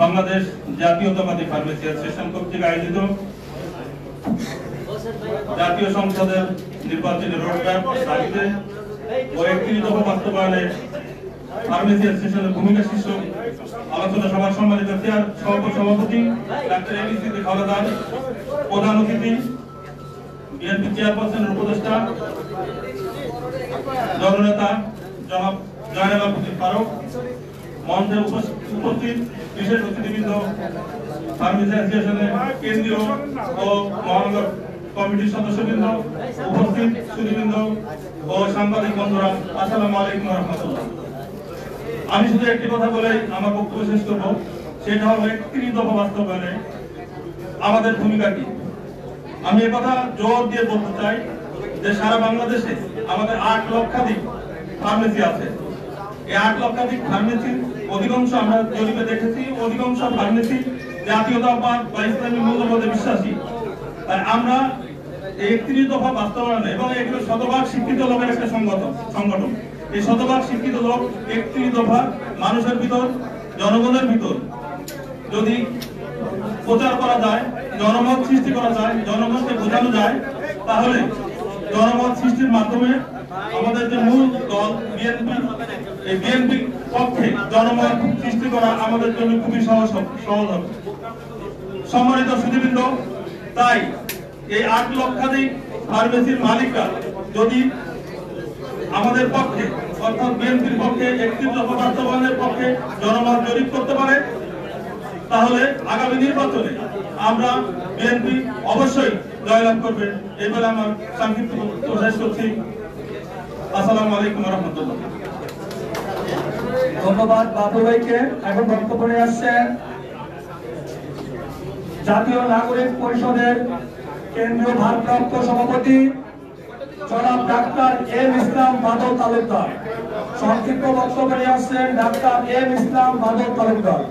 বাংলাদেশ জাতীয়তাবাদী pharmacy association কর্তৃক আয়োজিত জাতীয় সংসদের নির্বাচনী রোডম্যাপ দাবিতে ও ৩১ দফা বাস্তবায়নে ফার্মেসি অ্যাসোসিয়েশনের ভূমিকা শীর্ষক আলোচনা সভার সম্মানিত সভাপতি ডাক্তার এবিসি খালেদার, প্রধান অতিথি বিএনপি চেয়ারপারসনের উপদেষ্টা জননেতা জনাব জয়নাল আবদীন ফারুক, মঞ্চে উপস্থিত বিশেষ অতিথিবৃন্দ, ফার্মেসি অ্যাসোসিয়েশনের কেন্দ্রীয় ও মহানগর কমিটির সদস্যবৃন্দ, উপস্থিত সুধীবৃন্দ ও সাংবাদিক বন্ধুরা, আসসালামু আলাইকুম ওয়া রাহমাতুল্লাহ। আমি শুধু একটি কথা বলে আমার বক্তব্য শেষ করব, সেটা হলো ৩১ দফা বাস্তবায়নে আমাদের ভূমিকা কি। আমি একথা জোর দিয়ে বলতে চাই যে সারা বাংলাদেশে আমাদের ৮ লক্ষাধিক ফার্মেসি আছে। এই ৮ লক্ষাধিক ফার্মেসির অধিকাংশ আমরা জরিপে দেখেছি, অধিকাংশ ফার্মেসি জাতীয়তাবাদ বা ইসলামী মূল্যবোধে বিশ্বাসী। তাই আমরা এই ৩১ দফা বাস্তবায়নে এবং এগুলো শতভাগ শিক্ষিত লোকের একটা সংগঠন। এই শতভাগ শিক্ষিত লোক ৩১ দফা মানুষের ভিতর, জনগণের ভিতর যদি প্রচার করা যায়, জনমত সৃষ্টি করা যায়, জনগণকে বোঝানো যায়, তাহলে জনমত সৃষ্টির মাধ্যমে আমাদের যে মূল দল বিএনপি, এই বিএনপির পক্ষে জনমত সৃষ্টি করা আমাদের জন্য খুবই সহজ হবে। সম্মানিত সুধীবৃন্দ, তাই এই ৮ লক্ষাধিক ফার্মেসির মালিকরা যদি আমাদের পক্ষে অর্থাৎ বিএনপির পক্ষে ৩১ দফা বাস্তবায়নের পক্ষে জনমত জরিপ করতে পারে, তাহলে আগামী নির্বাচনে আমরা বিএনপি অবশ্যই জয়লাভ করবে। এই বলে আমার সংক্ষিপ্ত বক্তব্য শেষ করছি। আসসালামু আলাইকুম ওয়া রাহমাতুল্লাহ। ধন্যবাদ বাবু ভাইকে। এখন বক্তব্য নিয়ে আসছেন জাতীয় নাগরিক পরিষদের কেন্দ্রীয় ভারপ্রাপ্ত সভাপতি জনাব ডাক্তার এম ইসলাম বাদল তালুকদার। সংক্ষিপ্ত বক্তব্য নিয়ে আসছেন ডাক্তার এম ইসলাম বাদল তালুকদার।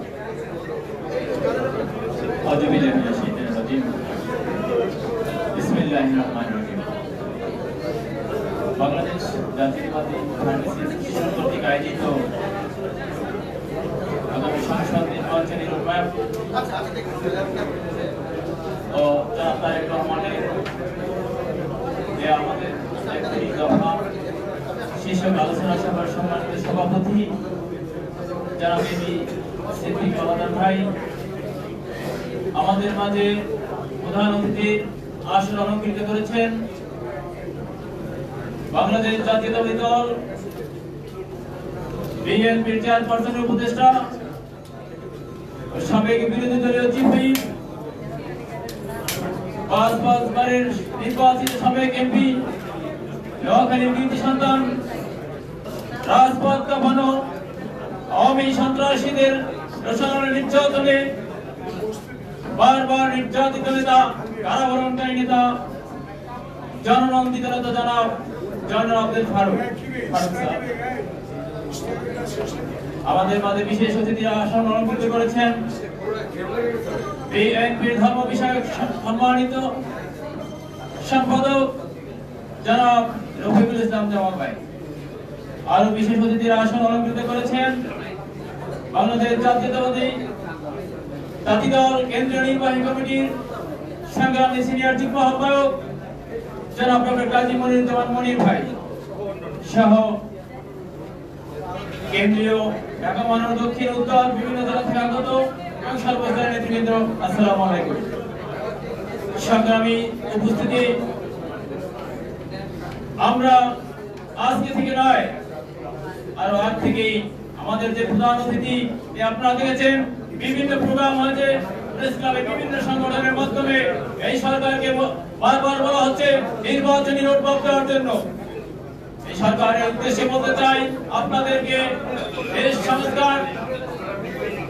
বাংলাদেশ জাতীয়তাবাদী ফার্মেসি অ্যাসোসিয়েশন কর্তৃক আয়োজিত আগামী সংসদ নির্বাচনী রোডম্যাপ ও জনাব তারেক রহমানের যে আমাদের ৩১ দফা শীর্ষক আলোচনা সভার সম্মানিত সভাপতি জনাব এবিসি খালেদার ভাই, আমাদের মাঝে প্রধান অতিথির আসন অলঙ্কৃত করেছেন বাংলাদেশ জাতীয়তাবাদী দল বিএনপির চেয়ারপারসনের উপদেষ্টা, সাবেক বিরোধী দলীয় চিফ হুইপ, ৫ বারের নির্বাচিত সাবেক এমপি, নোয়াখালীর কৃতি সন্তান, রাজপথ কাঁপানো আওয়ামী সন্ত্রাসীদের রোষানলে নির্যাতনে বারবার নির্যাতিত নেতা, কারাবরণকারী নেতা, জননন্দিত নেতা জনাব জয়নাল আবদীন ফারুক সাহেব। আমাদের মাঝে বিশেষ অতিথিরা আসন অলঙ্কৃত করেছেন বিএনপির ধর্ম বিষয়ক সম্মানিত সম্পাদক জনাব রফিকুল ইসলাম জামাল ভাই। আরো বিশেষ অতিথিরা আসন অলঙ্কৃত করেছেন বাংলাদেশ জাতীয়তাবাদী জাতীয় দল কেন্দ্রীয় নির্বাহী কমিটির সংগ্রামী সিনিয়র যুগ্ম আহ্বায়ক জনাব ডক্টর কাজী মনিরুজ্জামান মনির ভাই সহ কেন্দ্রীয় ঢাকা মহানগর দক্ষিণ উত্তর বিভিন্ন জেলা থেকে আগত এবং সর্বস্তরের নেতৃবৃন্দ, আসসালামু আলাইকুম। সংগ্রামী উপস্থিতি, আমরা আজকে থেকে নয় আরো আগ থেকেই আমাদের যে প্রধান অতিথি আপনারা দেখেছেন, বিভিন্ন প্রোগ্রাম হয়েছে প্রেস ক্লাবে, বিভিন্ন সংগঠনের মাধ্যমে এই সরকারকে বারবার বলা হচ্ছে নির্বাচনী রোডম্যাপ দেওয়ার জন্য। এই সরকারের উদ্দেশ্যে বলতে চাই, আপনাদেরকে দেশ সংস্কার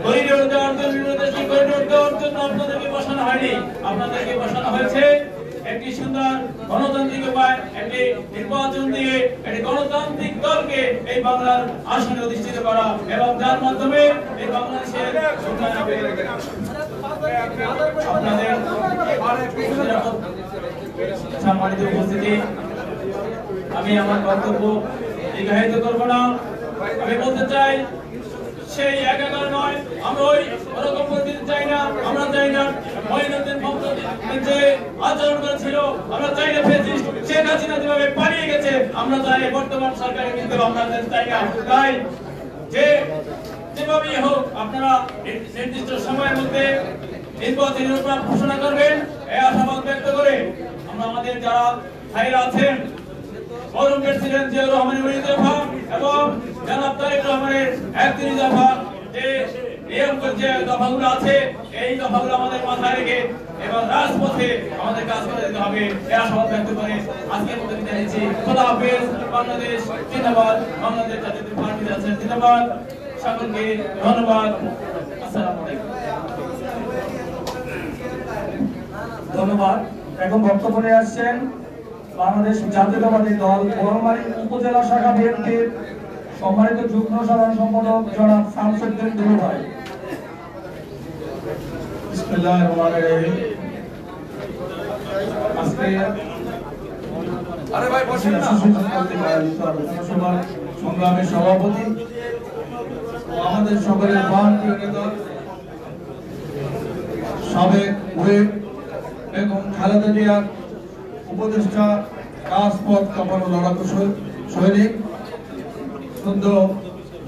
করিডোর দেওয়ার জন্য, করিডোর দেওয়ার জন্য আপনাদেরকে বসানো হয়নি, আপনাদেরকে বসানো হয়েছে একটি সুন্দর গণতান্ত্রিক উপায়, একটি নির্বাচন দিয়ে একটি গণতান্ত্রিক দলকে এই বাংলার আসনে অধিষ্ঠিত করা এবং যার মাধ্যমে এই বাংলাদেশের আপনাদের সম্মানিত উপস্থিতি, আমি আমার বক্তব্য দীর্ঘায়িত করব না। আমি বলতে চাই সেই একাকার নয়, আমরা ওই ওরকম পরিস্থিতি চাই না। আমরা চাই না মঈনুদ্দিন যে আচরণ করেছিল, আমরা চাই না ফ্যাসিস্ট শেখ হাসিনা যেভাবে পালিয়ে গেছে, আমরা চাই বর্তমান সরকারের কিন্তু আমরা চাই না। তাই যেভাবেই হোক আপনারা নির্দিষ্ট সময়ের মধ্যে নির্বাচনের উপর ঘোষণা করবেন এই আশাবাদ ব্যক্ত করে আমরা আমাদের যারা ভাইরা আছেন ফোরাম প্রেসিডেন্ট জিয়াউর রহমানের 19 দফা এবং জনাব তারেক রহমানের 31 দফা যে নিয়ম যে দফাগুলো আছে এই দফাগুলো আমাদের মাথায় রেখে এবং রাজপথে আমাদের কাজ করে যেতে হবে এই আশাবাদ ব্যক্ত করে আজকের মতো বিদায় নিচ্ছি। খোদা হাফেজ। বাংলাদেশ জিন্দাবাদ। বাংলাদেশ জাতীয় পার্টি আছে জিন্দাবাদ। সকলকে ধন্যবাদ। আসসালামু আলাইকুম। ধন্যবাদ। এখন বক্তব্য নিয়ে আসছেন বাংলাদেশ জাতীয়তাবাদী দল বড়মারী উপজেলা শাখা বিএনপির সম্মানিত যুগ্ম সাধারণ সম্পাদক জনাব শামসুদ্দিন দুলু ভাই। বিসমিল্লাহির রহমানির রহিম। আজকে সংগ্রামের সভাপতি আমাদের সকলের প্রাণপ্রিয় নেতা সাবেক হুইপ বেগম খালেদা জিয়ার উপদেষ্টা রাজপথ কাঁপানো লড়াকু সৈনিক সুন্দর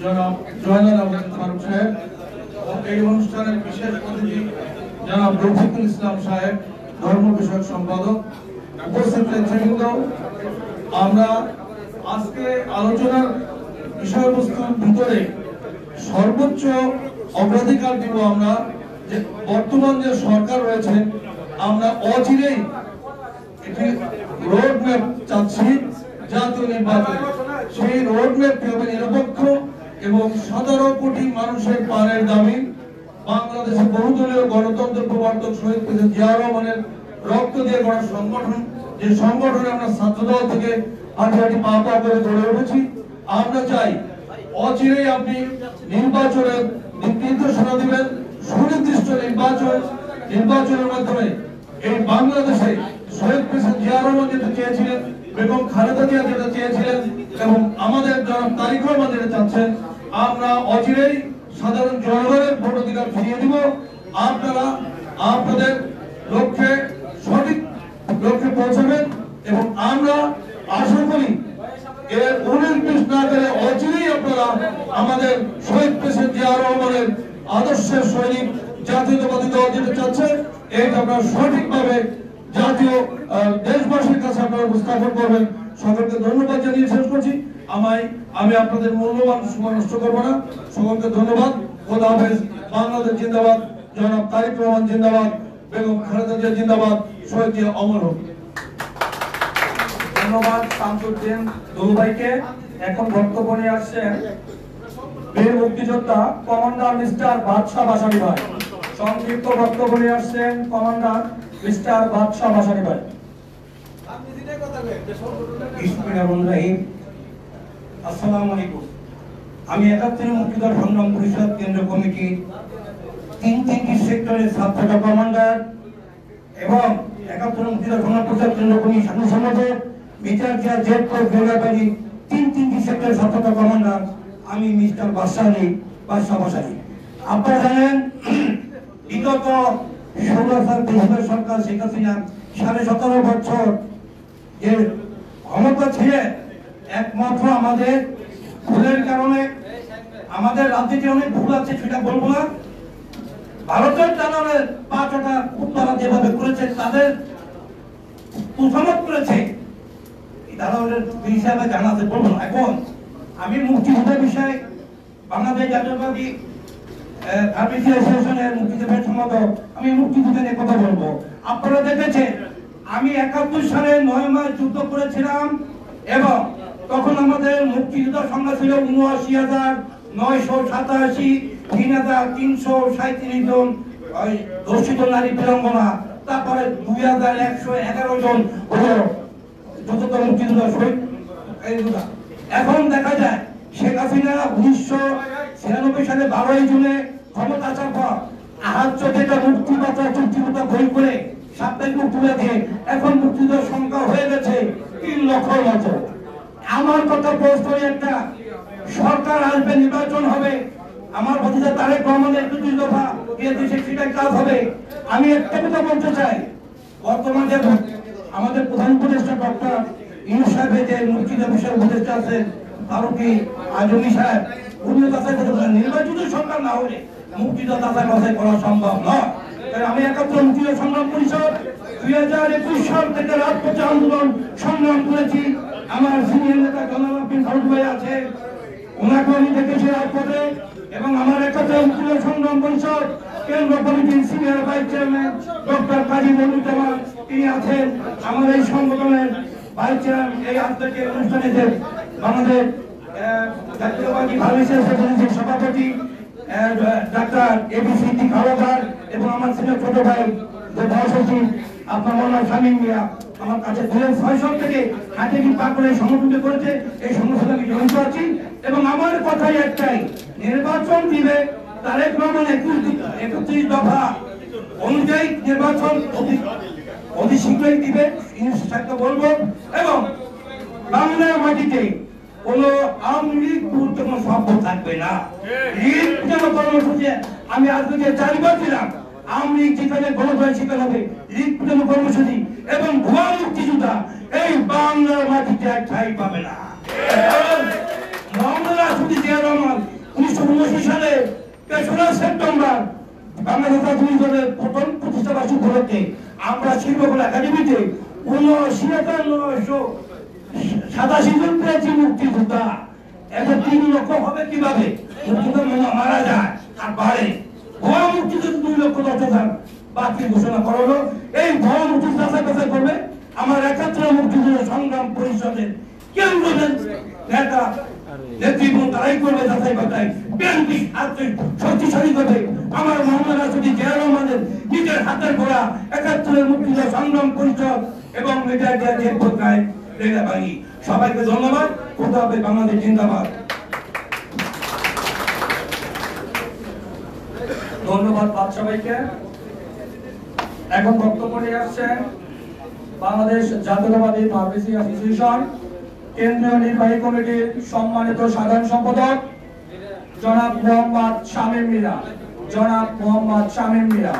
জনাব জয়নাল আবেদিন ফারুক সাহেব ও এই অনুষ্ঠানের বিশেষ অতিথি জনাব রফিকুল ইসলাম সাহেব ধর্ম বিষয়ক সম্পাদক, উপস্থিত নেতৃবৃন্দ, আমরা আজকে আলোচনার বিষয়বস্তুর ভিতরে সর্বোচ্চ অগ্রাধিকার দিব আমরা যে বর্তমান যে সরকার রয়েছে আমরা অচিরেই একটি রোড ম্যাপ চাচ্ছি জাতীয় নির্বাচনে। সেই রোড ম্যাপটি হবে নিরপেক্ষ এবং 17 কোটি মানুষের প্রাণের দাবি। বাংলাদেশের বহুদলীয় গণতন্ত্র প্রবর্তক শহীদ প্রেসিডেন্ট জিয়াউর রহমানের রক্ত দিয়ে গড়া সংগঠন, যে সংগঠনে আমরা ছাত্রদল থেকে হাঁটি হাঁটি পা পা করে গড়ে উঠেছি, আমরা চাই অচিরেই আপনি নির্বাচনের নির্দেশনা দিবেন। সুনির্দিষ্ট নির্বাচনের মাধ্যমে এই বাংলাদেশে শহীদ প্রেসিডেন্ট জিয়াউর রহমান যেটা চেয়েছিলেন, বেগম খালেদা জিয়া যেটা চেয়েছিলেন এবং আমাদের জনাব তারেক রহমান যেটা চাচ্ছেন, আমরা অচিরেই সাধারণ জনগণের ভোটাধিকার ফিরিয়ে দিব। আপনারা আপনাদের লক্ষ্যে সঠিক লক্ষ্যে পৌঁছাবেন এবং আমরা আশা করি এর 19-20 না করে অচিরেই আপনারা আমাদের শহীদ প্রেসিডেন্ট জিয়াউর রহমানের আদর্শের সৈনিক জাতীয়তাবাদী দল যেটা চাচ্ছে এইটা আপনারা সঠিকভাবে জাতীয় দেশবাসীর কাছে আপনারা উপস্থাপন করবেন। সকলকে ধন্যবাদ জানিয়ে শেষ করছি। আমি আপনাদের মূল্যবান সময় নষ্ট করবো না। সকলকে ধন্যবাদ। খোদা হাফেজ। বাংলাদেশ জিন্দাবাদ। জনাব তারেক রহমান জিন্দাবাদ। বেগম খালেদা জিয়া জিন্দাবাদ। শহীদ জিয়া অমর হোক। ধন্যবাদ শামসুদ্দিন দুলু ভাইকে। এখন বক্তব্য নিয়ে আসছেন বীর মুক্তিযোদ্ধা কমান্ডার মিস্টার বাদশা বাসারি ভাই। সংক্ষিপ্ত বক্তব্য নিয়ে আসছেন কমান্ডার মিস্টার বাদশা বাসারি ভাই। আসসালামু আলাইকুম। আমি ৭১ মুক্তিযোদ্ধা সংগ্রাম পরিষদ কেন্দ্র কমিটির 3টি সেক্টরের ছাত্রটা কমান্ডার এবং ৭১ মুক্তিযোদ্ধা সংগ্রাম পরিষদ কেন্দ্র কমিটির সাধারণ সম্পাদক মিটার জিয়া জেড কোর বেলাবাড়ি 3টি সেক্টরের ছাত্রটা কমান্ডার আমি মিস্টার বাদশা বাসারি। আপনারা জানেন বিগত 16 সাল দেশের সরকার শেখ হাসিনা 17.5 বছর যে ক্ষমতা ছিলেন, একমাত্র আমাদের ভুলের কারণে আমাদের রাজনীতি অনেক ভুল আছে সেটা বলবো না। ভারতের দালালের 5টা উত্তরা যেভাবে করেছে তাদের তোষামত করেছে, দালালের হিসাবে জানাতে বলবো না। এখন আমি মুক্তিযুদ্ধের বিষয়ে বাংলাদেশ জাতীয়তাবাদী অ্যাসোসিয়েশনের মুক্তিযুদ্ধের সম্পাদক, আমি মুক্তিযুদ্ধ নিয়ে কথা বলবো। আপনারা দেখেছেন আমি 71 সালে 9 মাস যুদ্ধ করেছিলাম এবং তখন আমাদের মুক্তিযোদ্ধার সংখ্যা ছিল ৭৯,৯৮৭, ৩,৩37 জন ধর্ষিত নারী বীরাঙ্গনা, তারপরে 2,111 জন হলো যুদ্ধ মুক্তিযোদ্ধা শহীদ। এখন দেখা যায় শেখ হাসিনা 1996 সালে 12 জুনে ক্ষমতা আসার পর যেটা মুক্তি পাতা চুক্তিটা বই করে সাপ্তাহিক মুক্তি দিয়ে এখন মুক্তিযোদ্ধার সংখ্যা হয়ে গেছে 3 লক্ষ মতো। আমার কথা প্রশ্ন একটা, সরকার আসবে, নির্বাচন হবে, আমার ভতিজা তারেক রহমানের ২২ দফা দিয়ে দিয়েছে, সেটাই কাজ হবে। আমি একটা কথা বলতে চাই, বর্তমানে আমাদের প্রধান উপদেষ্টা ডক্টর ইউনূস সাহেবের যে মুক্তিযুদ্ধ বিষয়ে উপদেষ্টা আছেন ফারুকী আজমি সাহেব, উনিও যাচাই করতে পারেন নির্বাচিত সরকার না হলে মুক্তিযুদ্ধ যাচাই বাছাই করা সম্ভব নয়। তাই আমি ৭১ মুক্তিযুদ্ধ সংগ্রাম পরিষদ ২০২১ সাল থেকে রাজপথে আন্দোলন সংগ্রাম করেছি। আমার সিনিয়র নেতা জনাব আব্দুল ফারুক ভাই আছে, ওনাকে আমি দেখেছি রাজপথে, এবং আমার ৭১ মুক্তিযুদ্ধ সংগ্রাম পরিষদ কেন্দ্র কমিটির সিনিয়র ভাইস চেয়ারম্যান ডক্টর কাজী মনিরুজ্জামান তিনি আছেন। আমার এই সংগঠনের ভাইস চেয়ারম্যান, এই আজকের অনুষ্ঠানে বাংলাদেশ জাতীয়তাবাদী ফার্মেসি অ্যাসোসিয়েশনের সভাপতি ডাক্তার এবিসিটি খাওয়াদার, এবং আমার ছিল ছোট ভাই যে মহাসচিব আপনার মৌলানা শামীম মিয়া, আমার কাছে ২০০৬ সাল থেকে হাতে কি পা করে সংগঠিত করেছে। এই সংগঠনে আমি জড়িত আছি, এবং আমার কথাই একটাই, নির্বাচন দিবে তারেক রহমান ৩১ দফা অনুযায়ী নির্বাচন অতি শীঘ্রই দিবে, ইনশাআল্লাহ বলবো। এবং বাংলার মাটিতে কোন আওয়ামী লীগ কোনো শব্দ থাকবে না। লীগ যেন কর্মসূচি আমি আজকে ৪ বার দিলাম, আওয়ামী লীগ যেখানে গণতন্ত্র সেখানে হবে লীগ যেন কর্মসূচি, এবং ভুয়া মুক্তিযোদ্ধা এই বাংলার মাটিতে এক ঠাঁই পাবে না। মোহাম্মদ রাষ্ট্রপতি জিয়া রহমান ১৯৭৯ সালে ৩রা সেপ্টেম্বর বাংলাদেশ জাতীয় দলের প্রথম প্রতিষ্ঠা বার্ষিক উপলক্ষে আমরা শিল্পকলা একাডেমিতে ৭৯,৯87 জন পেয়েছি মুক্তিযোদ্ধা। এটা ৩ লক্ষ হবে কিভাবে? মুক্তিযোদ্ধা মারা যায় আর বাড়ে। ভুয়া মুক্তিযোদ্ধা ২,১০,০০০ বাতিল ঘোষণা করা হলো। এই ভুয়া মুক্তিযোদ্ধা যাচাই করবে আমার ৭১ মুক্তিযুদ্ধ সংগ্রাম পরিষদের কেন্দ্রের নেতা নেতৃত্ব, তারাই করবে যাচাই বাছাই। বিএনপি শক্তিশালী করবে আমার মোহাম্মদ রাষ্ট্রপতি জিয়া রহমানের নিজের হাতের গড়া ৭১ মুক্তিযুদ্ধ সংগ্রাম পরিষদ এবং বাহিনী। সবাইকে ধন্যবাদ। খোদা হাফেজ। বাংলাদেশ জিন্দাবাদ। ধন্যবাদ বাদশা ভাইকে। এখন বক্তব্য নিয়ে আসছেন বাংলাদেশ জাতীয়তাবাদী ফার্মেসি অ্যাসোসিয়েশন কেন্দ্রীয় নির্বাহী কমিটির সম্মানিত সাধারণ সম্পাদক জনাব মোহাম্মদ শামীম মিয়া। জনাব মোহাম্মদ শামীম মিয়া।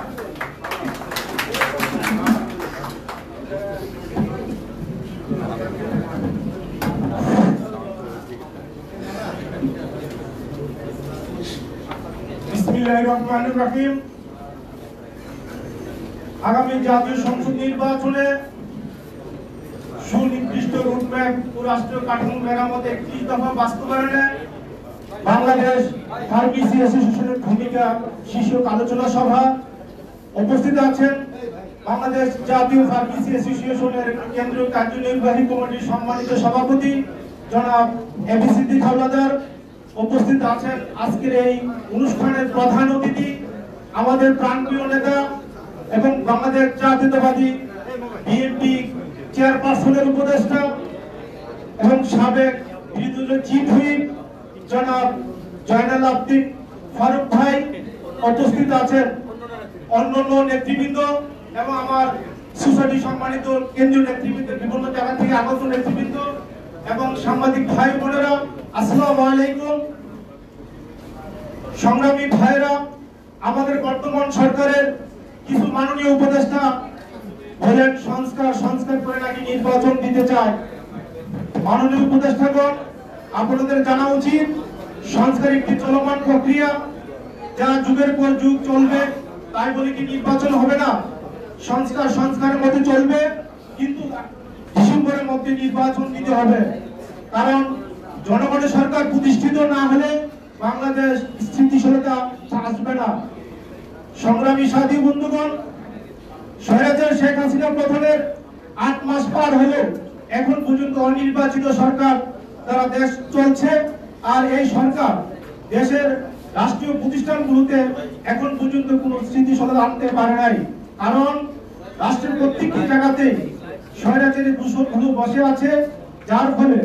বিসমিল্লাহির রহমানির রহিম। আগামী জাতীয় সংসদ নির্বাচনে সুনির্দিষ্ট রুটম্যাপ ও রাষ্ট্রীয় কাঠামো মেরামত ৩১ দফা বাস্তবায়নে বাংলাদেশ ফার্মেসি অ্যাসোসিয়েশনের ভূমিকা শীর্ষক আলোচনা সভা। উপস্থিত আছেন বাংলাদেশ জাতীয় ফার্মেসি অ্যাসোসিয়েশনের কেন্দ্রীয় কার্যনির্বাহী কমিটির সম্মানিত সভাপতি জনাব এবিসিটি খাওয়াদার। উপস্থিত আছেন আজকের এই অনুষ্ঠানের প্রধান অতিথি আমাদের প্রাণপ্রিয় নেতা এবং বাংলাদেশ জাতীয়তাবাদী বিএনপি চেয়ারপারসনের উপদেষ্টা এবং সাবেক বিরোধী দলের চিফ হুইপ জনাব জয়নাল আবদিন ফারুক ভাই। উপস্থিত আছেন অন্যান্য নেতৃবৃন্দ এবং আমার সোসাইটি সম্মানিত কেন্দ্রীয় নেতৃবৃন্দ, বিভিন্ন জায়গা থেকে আগত নেতৃবৃন্দ এবং সাংবাদিক ভাই বোনেরা, আসসালামু আলাইকুম। সংগ্রামী ভাইরা, আমাদের বর্তমান সরকারের কিছু মাননীয় উপদেষ্টা বলেন সংস্কার করে নাকি নির্বাচন দিতে চায়। মাননীয় উপদেষ্টাগণ, আপনাদের জানা উচিত সংস্কার একটি চলমান প্রক্রিয়া, যা যুগের পর যুগ চলবে। তাই বলে কি নির্বাচন হবে না? সংস্কারের মধ্যে চলবে, কিন্তু ডিসেম্বরের মধ্যে নির্বাচন দিতে হবে। কারণ জনগণের সরকার প্রতিষ্ঠিত না হলে বাংলাদেশ স্থিতিশীলতা আসবে না। সংগ্রামী সাথী বন্ধুগণ, স্বৈরাচার শেখ হাসিনা পতনের ৮ মাস পার হলো, এখন পর্যন্ত অনির্বাচিত সরকার দ্বারা দেশ চলছে। আর এই সরকার দেশের রাষ্ট্রীয় প্রতিষ্ঠানগুলোতে এখন পর্যন্ত কোনো স্থিতিশীলতা আনতে পারে নাই। কারণ রাষ্ট্রের প্রত্যেকটি জায়গাতে স্বৈরাচারী দূষণগুলো বসে আছে, যার ফলে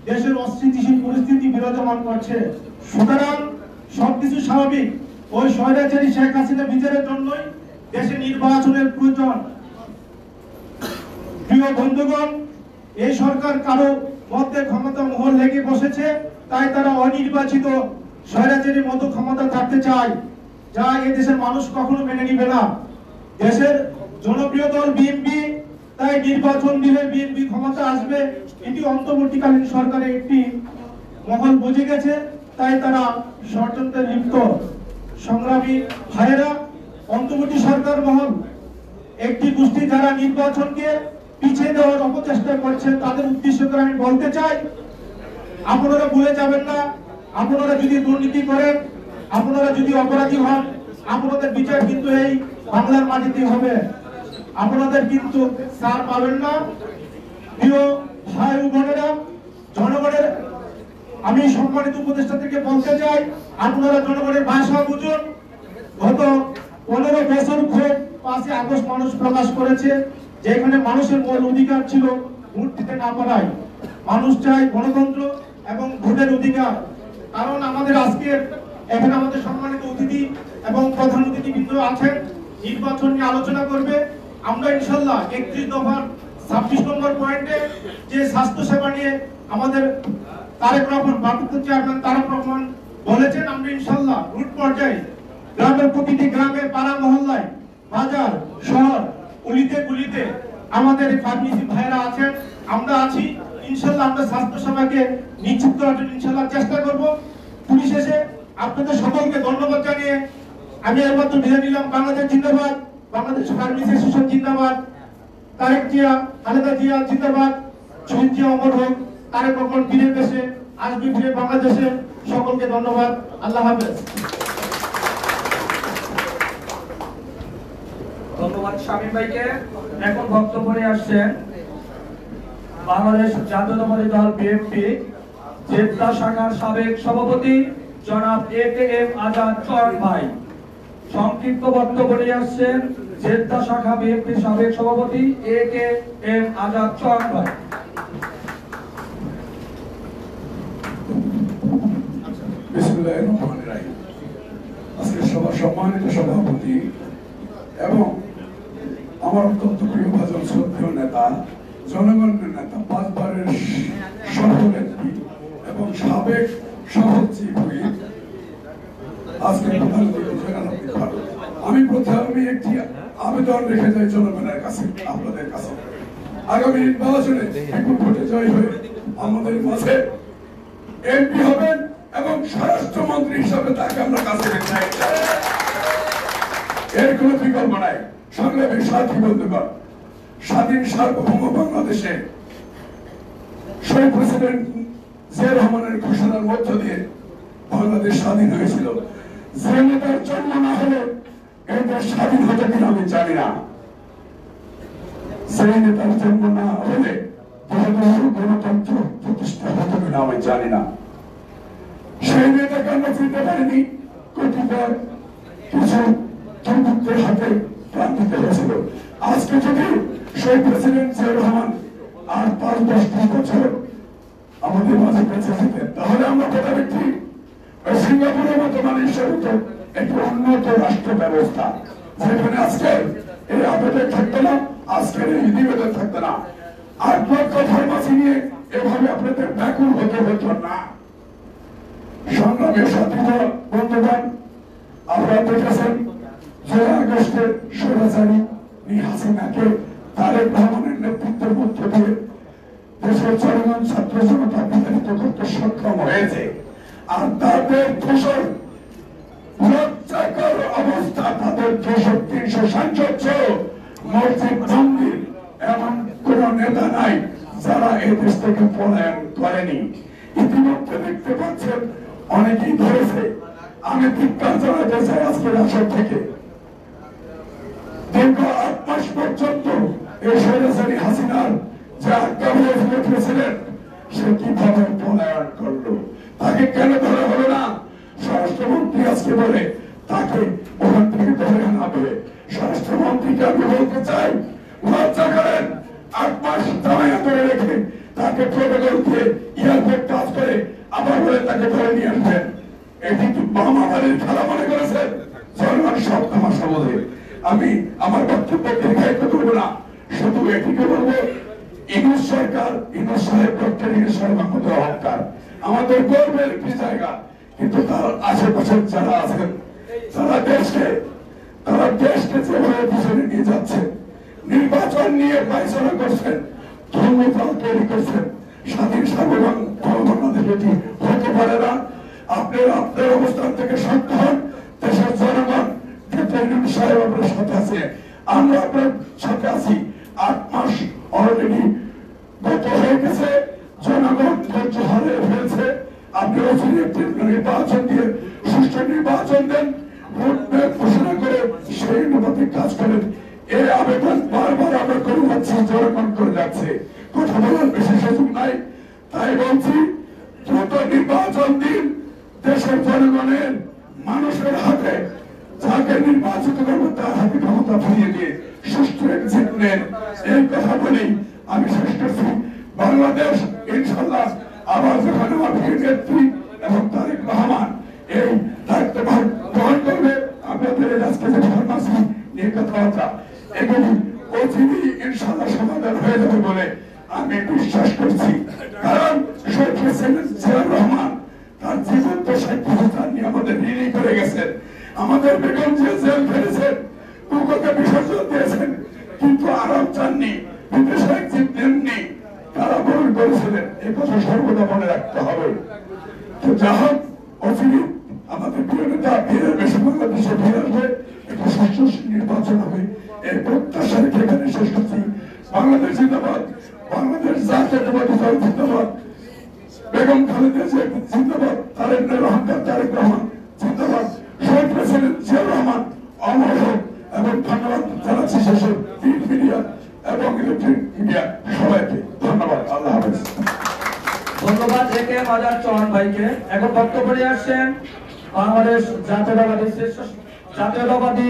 দেশের অস্থিতিশীল পরিস্থিতি বিরাজমান করছে। সুতরাং সবকিছু স্বাভাবিক। ওই স্বৈরাচারী শেখ হাসিনা বিচারের জন্যই দেশে নির্বাচনের প্রয়োজন। প্রিয় বন্ধুগণ, এই সরকার কারো মধ্যে ক্ষমতা মোহর লেগে বসেছে, তাই তারা অনির্বাচিত স্বৈরাচারীর মতো ক্ষমতা থাকতে চায়, যা এই দেশের মানুষ কখনো মেনে নিবে না। দেশের জনপ্রিয় দল বিএনপি, তাই নির্বাচন দিলে বিএনপি ক্ষমতা আসবে, এটি অন্তর্বর্তীকালীন সরকারের একটি মহল বুঝে গেছে, তাই তারা ষড়যন্ত্রে লিপ্ত। সংগ্রামী ভাইয়েরা, অন্তর্বর্তী সরকার মহল একটি গোষ্ঠী যারা নির্বাচনকে পিছিয়ে দেওয়ার অপচেষ্টা করছেন, তাদের উদ্দেশ্য করে আমি বলতে চাই, আপনারা ভুলে যাবেন না, আপনারা যদি দুর্নীতি করেন, আপনারা যদি অপরাধী হন, আপনাদের বিচার কিন্তু এই বাংলার মাটিতে হবে, আপনাদের কিন্তু ছাড় পাবেন না। প্রিয় ভাই ও বোনেরা, জনগণের আমি সম্মানিত উপদেষ্টা থেকে বলতে চাই, আপনারা জনগণের ভাষা বুঝুন। গত 15 বছর ক্ষোভ 5 আগস্ট মানুষ প্রকাশ করেছে, যেখানে মানুষের মূল অধিকার ছিল ভোট দিতে না পারায়। মানুষ চায় গণতন্ত্র এবং ভোটের অধিকার। কারণ আমাদের আজকের এখানে আমাদের সম্মানিত অতিথি এবং প্রধান অতিথিবৃন্দ আছেন, নির্বাচন নিয়ে আলোচনা করবে। আমরা ইনশাল্লাহ 31 দফার 26 নম্বর পয়েন্টে যে স্বাস্থ্য সেবা নিয়ে আমাদের তারেক রহমান ভারপ্রাপ্ত চেয়ারম্যান তারেক রহমান বলেছেন, আমরা ইনশাল্লাহ রুট পর্যায়ে গ্রামের প্রতিটি গ্রামে, পাড়া মহল্লায়, বাজার, শহর, অলিতে গলিতে আমাদের ফার্মেসি ভাইরা আছেন, আমরা আছি। ইনশাল্লাহ আমরা স্বাস্থ্য সেবাকে নিশ্চিত করার জন্য ইনশাল্লাহ চেষ্টা করব। পরিশেষে আপনাদের সকলকে ধন্যবাদ জানিয়ে আমি একমাত্র বিদায় নিলাম। বাংলাদেশ জিন্দাবাদ, বাংলাদেশ ফার্মেসি অ্যাসোসিয়েশন জিন্দাবাদ, তারেক জিয়া, খালেদা জিয়া জিন্দাবাদ, শহীদ জিয়া অমর হোক, তারেক রহমান ফিরে দেশে আসবে, ফিরে বাংলাদেশে। সকলকে ধন্যবাদ, আল্লাহ হাফেজ। ধন্যবাদ শামীম ভাইকে। এখন বক্তব্য নিয়ে আসছেন বাংলাদেশ জাতীয়তাবাদী দল বিএনপি জেদ্দা শাখার সাবেক সভাপতি জনাব একেএম আজাদ চয়ন ভাই। সংক্ষিপ্ত বক্তব্য নিয়ে আসছেন জেদ্দা শাখা বিএনপির সাবেক সভাপতি একেএম আজাদ চয়ন ভাই। বিসমিল্লাহির রহমানির রহিম। আজকে সবার সম্মানিত সভাপতি এবং আমার অত্যন্ত প্রিয় ভাজন শ্রদ্ধেয় নেতা, জনগণের নেতা, 5 বারের সভানেত্রী এবং সাবেক সহচিব হুইপ, আজকে প্রধান অতিথি আমি প্রথমে একটি আবেদন রেখে যাই জনগণের কাছে, আপনাদের কাছে। আগামী নির্বাচনে বিপুল ভোটে জয় হয়ে আমাদের মাঝে এমপি হবেন এবং স্বরাষ্ট্রমন্ত্রী হিসাবে তাকে আমরা কাছে রেখে চাই। এর কোনো বিকল্প নাই। সংগ্রামের সাথী বন্ধুগণ, স্বাধীন সার্বভৌম বাংলাদেশে শহীদ প্রেসিডেন্ট জিয়া রহমানের ঘোষণার মধ্য দিয়ে বাংলাদেশ স্বাধীন হয়েছিল। যে নেতার জন্ম না হলে এই দেশ স্বাধীন হতে কিনা আমি জানি না। সেই নেতার জন্ম না হলে গণতন্ত্র প্রতিষ্ঠা হতে কিনা আমি জানি না। সেই নেতাকে আমরা চিনতে পারিনি, কতিপয় কিছু দুর্বৃত্তের হাতে প্রাণ দিতে হয়েছিল। আজকে যদি শহীদ প্রেসিডেন্ট জিয়া রহমান আর 5-10 বছর আমাদের মাঝে বেঁচে যেতেন, তাহলে আমরা কথা দেখি সিঙ্গাপুরের মতো মালয়েশিয়ার মতো একটি উন্নত রাষ্ট্র ব্যবস্থা, যেখানে আজকে এই আবেদন থাকতো না, আজকের এই নিবেদন থাকতো না। 8 লক্ষ ফার্মাসি নিয়ে এভাবে আপনাদের ব্যাকুল হতে হতো না। সংগ্রামের সাথী বন্ধুগণ, আপনারা দেখেছেন যে আগস্টের স্বৈরাচারী হাসিনাকে তারেক রহমানের নেতৃত্বের মধ্য দিয়ে দেশের জনগণ ছাত্র জনতা বিতাড়িত করতে সক্ষম হয়েছে। আর তাদের দোষর লজ্জাকর অবস্থা, তাদের দোষর 300 সাংসদ মসজিদ মন্দির এমন কোন নেতা নাই যারা এই দেশ থেকে পলায়ন করেনি। ইতিমধ্যে দেখতে পাচ্ছেন অনেকেই ধরেছে। আমি ধিক্কার জানাতে চাই আজকের আসর থেকে, দীর্ঘ 8 মাস পর্যন্ত এই স্বৈরাচারী হাসিনার যে আজ্ঞাবহ প্রেসিডেন্ট, সে কিভাবে পলায়ন করলো, তাকে কেন ধরা হলো না? স্বরাষ্ট্রমন্ত্রী আজকে বলে তাকে ওখান থেকে ধরে আনা হবে। স্বরাষ্ট্রমন্ত্রীকে আমি বলতে চাই, লজ্জা করেন। 8 মাস জামায়া করে রেখে তাকে প্রোটোকল দিয়ে এয়ারপোর্ট টাচ করে আবার বলে তাকে ধরে নিয়ে আসবেন। এটি কি মহামারীর খেলা মনে করেছেন? জনগণ সব তামাশা বোঝে। আমি আমার বক্তব্য দীর্ঘায়িত করবো না, শুধু এটিকে বলবো ইউনূস সরকার, ইউনূস সাহেব, ডক্টর ইউনূস সাহেব আমাদের অহংকার, আমাদের গর্বের একটি জায়গা। কিন্তু তার আশেপাশে যারা আছেন, তারা দেশকে যেভাবে পিছনে নিয়ে যাচ্ছে, নির্বাচন নিয়ে পায়চারা করছেন, ধর্মতল তৈরি করছেন, স্বাধীন সার্বভৌম বাংলাদেশ এটি হতে পারে না। আপনার অবস্থান থেকে শক্ত হন। দেশের জনগণ ডক্টর ইউনূস সাহেব আপনার সাথে আছে, আমরা আপনার সাথে আছি। 8 মাস অলরেডি গত হয়ে গেছে, জনগণ ধৈর্য হারিয়ে ফেলছে। আপনি একটি নির্বাচন দিয়ে সুষ্ঠু নির্বাচন দেন, ভোট ব্যাংক ঘোষণা করে সেই অনুপাতে কাজ করেন। এই আবেদন বারবার আমরা করে যাচ্ছি, জনগণ করে যাচ্ছে, কথা বলার বেশি সুযোগ নাই। তাই বলছি, দ্রুত নির্বাচন দিন, দেশের জনগণের মানুষের হাতে যাকে নির্বাচিত করবো তার হাতে ক্ষমতা ফিরিয়ে দিয়ে সুষ্ঠু এক্সিট নেন। এই কথা বলেই আমি শেষ করছি। বাংলাদেশ ইনশাল্লাহ আবার যখন আমার প্রিয় নেত্রী এবং তারেক রহমান এই দায়িত্বভার গ্রহণ করবে, আপনাদের আজকে যে ফার্মাসি নিয়ে কথাবার্তা, এগুলি অচিরেই ইনশাল্লাহ সমাধান হয়ে যাবে বলে আমি বিশ্বাস করছি। কারণ শহীদ প্রেসিডেন্ট জিয়াউর রহমান তার জীবন তো স্বাধীনতা নিয়ে আমাদের ঋণী করে গেছেন। আমাদের বেগম জিয়া জেল ফেলেছেন, কুকুরকে বিসর্জন দিয়েছেন, কিন্তু আরাম চাননি, বিদেশে এক্সিট দেননি, কারাবরণ করেছিলেন। এই কথা সর্বদা মনে রাখতে হবে। তো যা হোক, অচিরে আমাদের প্রিয় নেতা ফিরে বেশি বাংলাদেশে ফিরে আসবে, একটা সুষ্ঠু নির্বাচন হবে, এই প্রত্যাশা রেখে এখানে শেষ করছি। বাংলাদেশ জিন্দাবাদ, বাংলাদেশ জাতীয়তাবাদী দল জিন্দাবাদ, বেগম খালেদা জিয়া জিন্দাবাদ, তারেক রহমান জিন্দাবাদ, শহীদ প্রেসিডেন্ট জিয়াউর রহমান অমর হোক। এবং ধন্যবাদ জানাচ্ছি শেষে প্রিন্ট মিডিয়া এবং ইলেকট্রিক মিডিয়া সবাইকে ধন্যবাদ। আল্লাহ হাফেজ। ধন্যবাদ একে মাজার চৌহান ভাইকে। এখন বক্তব্য নিয়ে আসছেন বাংলাদেশ জাতীয়তাবাদী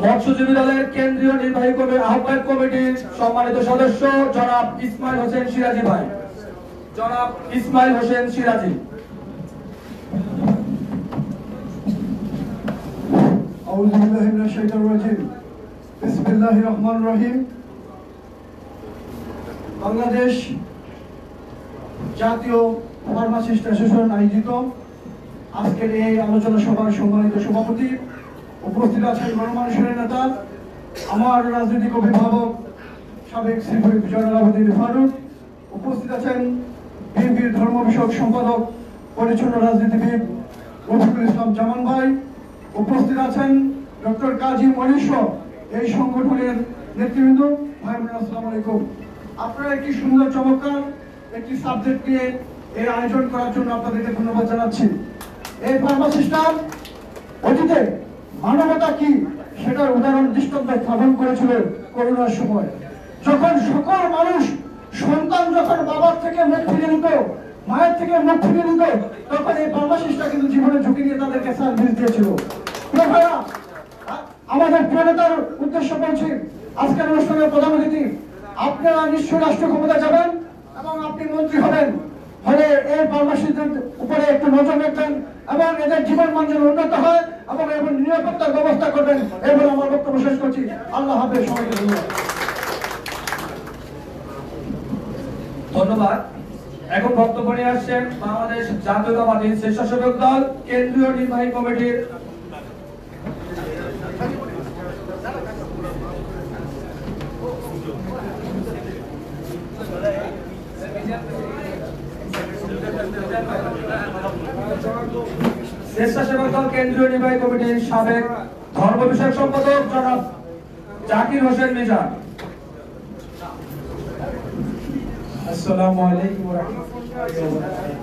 মৎস্যজীবী দলের কেন্দ্রীয় নির্বাহী আহ্বায়ক কমিটির সম্মানিত সদস্য জনাব ইসমাইল হোসেন সিরাজি ভাই। জনাব ইসমাইল হোসেন সিরাজি। আউযু বিল্লাহি মিনাশ শাইতানির রাজিম। বিসমিল্লাহির রহমানির রহিম। বাংলাদেশ জাতীয় ফার্মাসিস্ট অ্যাসোসিয়েশন আয়োজিত আজকের এই আলোচনা সভার সম্মানিত সভাপতি, উপস্থিত আছেন গণমানুষের নেতা, আমার রাজনৈতিক অভিভাবক সাবেক সিভিল জয়নাল ফারুক, উপস্থিত আছেন বিএনপির ধর্ম বিষয়ক সম্পাদক পরিচ্ছন্ন রাজনীতিবিদ রফিকুল ইসলাম জামান ভাই, উপস্থিত আছেন ডক্টর কাজী মনীষ, এই সংগঠনের নেতৃবৃন্দ। ভাই বোনেরা, আসসালামু আলাইকুম। আপনারা একটি সুন্দর চমৎকার একটি সাবজেক্ট নিয়ে এই আয়োজন করার জন্য আপনাদেরকে ধন্যবাদ জানাচ্ছি। এই ফার্মাসিস্টরা অতীতে মানবতা কি সেটার উদাহরণ দৃষ্টান্ত স্থাপন করেছিল করোনার সময়, যখন সকল মানুষ সন্তান যখন বাবার থেকে মুখ ফিরে নিত, মায়ের থেকে মুখ ফিরে নিত, তখন এই ফার্মাসিস্টরা কিন্তু জীবনে ঝুঁকি নিয়ে তাদেরকে সার্ভিস দিয়েছিল। আমাদের প্রিয় নেতার উদ্দেশ্য বলছি, আজকের অনুষ্ঠানের প্রধান অতিথি, আপনারা নিশ্চয়ই রাষ্ট্র ক্ষমতা যাবেন এবং আপনি মন্ত্রী হবেন, হলে এই ফার্মাসিস্টদের উপরে একটু নজর রাখবেন এবং এদের জীবন মান যেন উন্নত হয় এবং এর নিরাপত্তার ব্যবস্থা করবেন। এবার আমার বক্তব্য শেষ করছি। আল্লাহ হাফেজ, সবাইকে ধন্যবাদ। ধন্যবাদ। এখন বক্তব্য নিয়ে আসছেন বাংলাদেশ জাতীয়তাবাদী স্বেচ্ছাসেবক দল কেন্দ্রীয় নির্বাহী কমিটির স্বেচ্ছাসেবক দল কেন্দ্রীয় নির্বাহী কমিটির সাবেক ধর্ম বিষয়ক সম্পাদক জনাব জাকির হোসেন মিজান। আসসালামু আলাইকুম ওয়া রাহমাতুল্লাহি ওয়া বারাকাতুহু।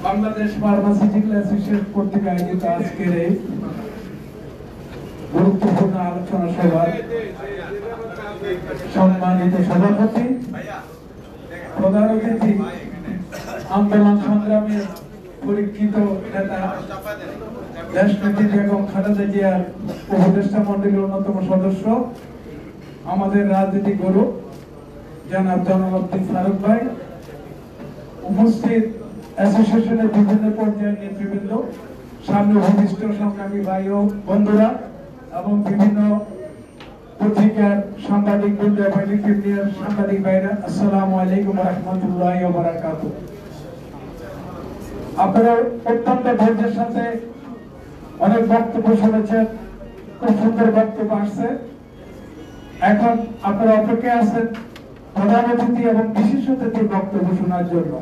বাংলাদেশ ফার্মাসিউটিক্যাল অ্যাসোসিয়েশন কর্তৃক আয়োজিত আজকের এই গুরুত্বপূর্ণ আলোচনা সভার সম্মানিত সভাপতি, প্রধান অতিথি, আন্দোলন সংগ্রামের পরীক্ষিত নেতা দেশনেত্রী বেগম খালেদা জিয়ার উপদেষ্টা মন্ডলীর অন্যতম সদস্য, আমাদের রাজনীতি গুরু জনাব জয়নাল ফারুক ভাই, উপস্থিত অ্যাসোসিয়েশনের বিভিন্ন পর্যায়ের নেতৃবৃন্দ, সামনে ভূমিষ্ঠ সংগ্রামী ভাই ও বন্ধুরা, এবং বিভিন্ন পত্রিকার সাংবাদিক বৃন্দ এবং ইলেকট্রনিক সাংবাদিক ভাইরা, আসসালামু আলাইকুম ওয়া রাহমাতুল্লাহি ওয়া বারাকাতুহু। আপনারা অত্যন্ত ধৈর্যের সাথে অনেক বক্তব্য শুনেছেন, খুব সুন্দর বক্তব্য আসছে। এখন আপনারা অপেক্ষায় আছেন প্রধান অতিথি এবং বিশেষ অতিথির বক্তব্য শোনার জন্য।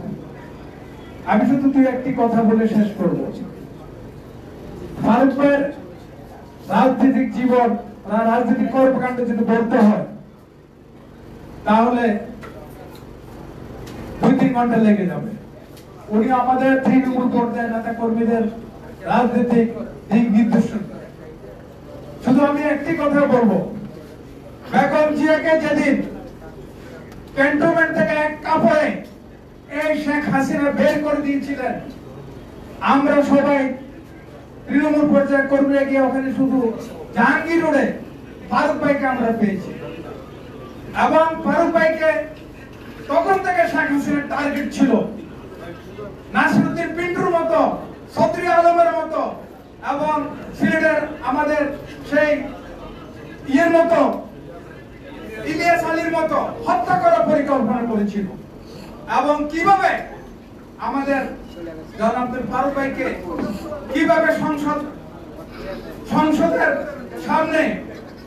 আমি শুধু দুই একটি কথা বলে শেষ করব। ফারুক ভাইয়ের রাজনৈতিক জীবন, রাজনৈতিক কর্মকাণ্ড যদি বলতে হয় তাহলে 2-3 ঘন্টা লেগে যাবে। উনি আমাদের তৃণমূল পর্যায়ের নেতা কর্মীদের রাজনৈতিক দিক নির্দেশন। শুধু আমি একটি কথা বলবো, বেগম জিয়াকে যেদিন ক্যান্টনমেন্ট থেকে এক কাপড়ে এই শেখ হাসিনা বের করে দিয়েছিলেন, আমরা সবাই তৃণমূল পর্যায়ের কর্মীরা গিয়ে ওখানে শুধু জাহাঙ্গীর রোডে ফারুক ভাইকে আমরা পেয়েছি। এবং ফারুক ভাইকে তখন থেকে শেখ হাসিনার টার্গেট ছিল। নাসিরউদ্দিন পিন্টুর মতো, সদরি আলমের মতো এবং সিলেটের আমাদের সেই ইয়ের মতো, ইলিয়াস আলীর মতো হত্যা করার পরিকল্পনা করেছিল। এবং কিভাবে আমাদের জনাব ফারুক ভাইকে কিভাবে সংসদের সামনে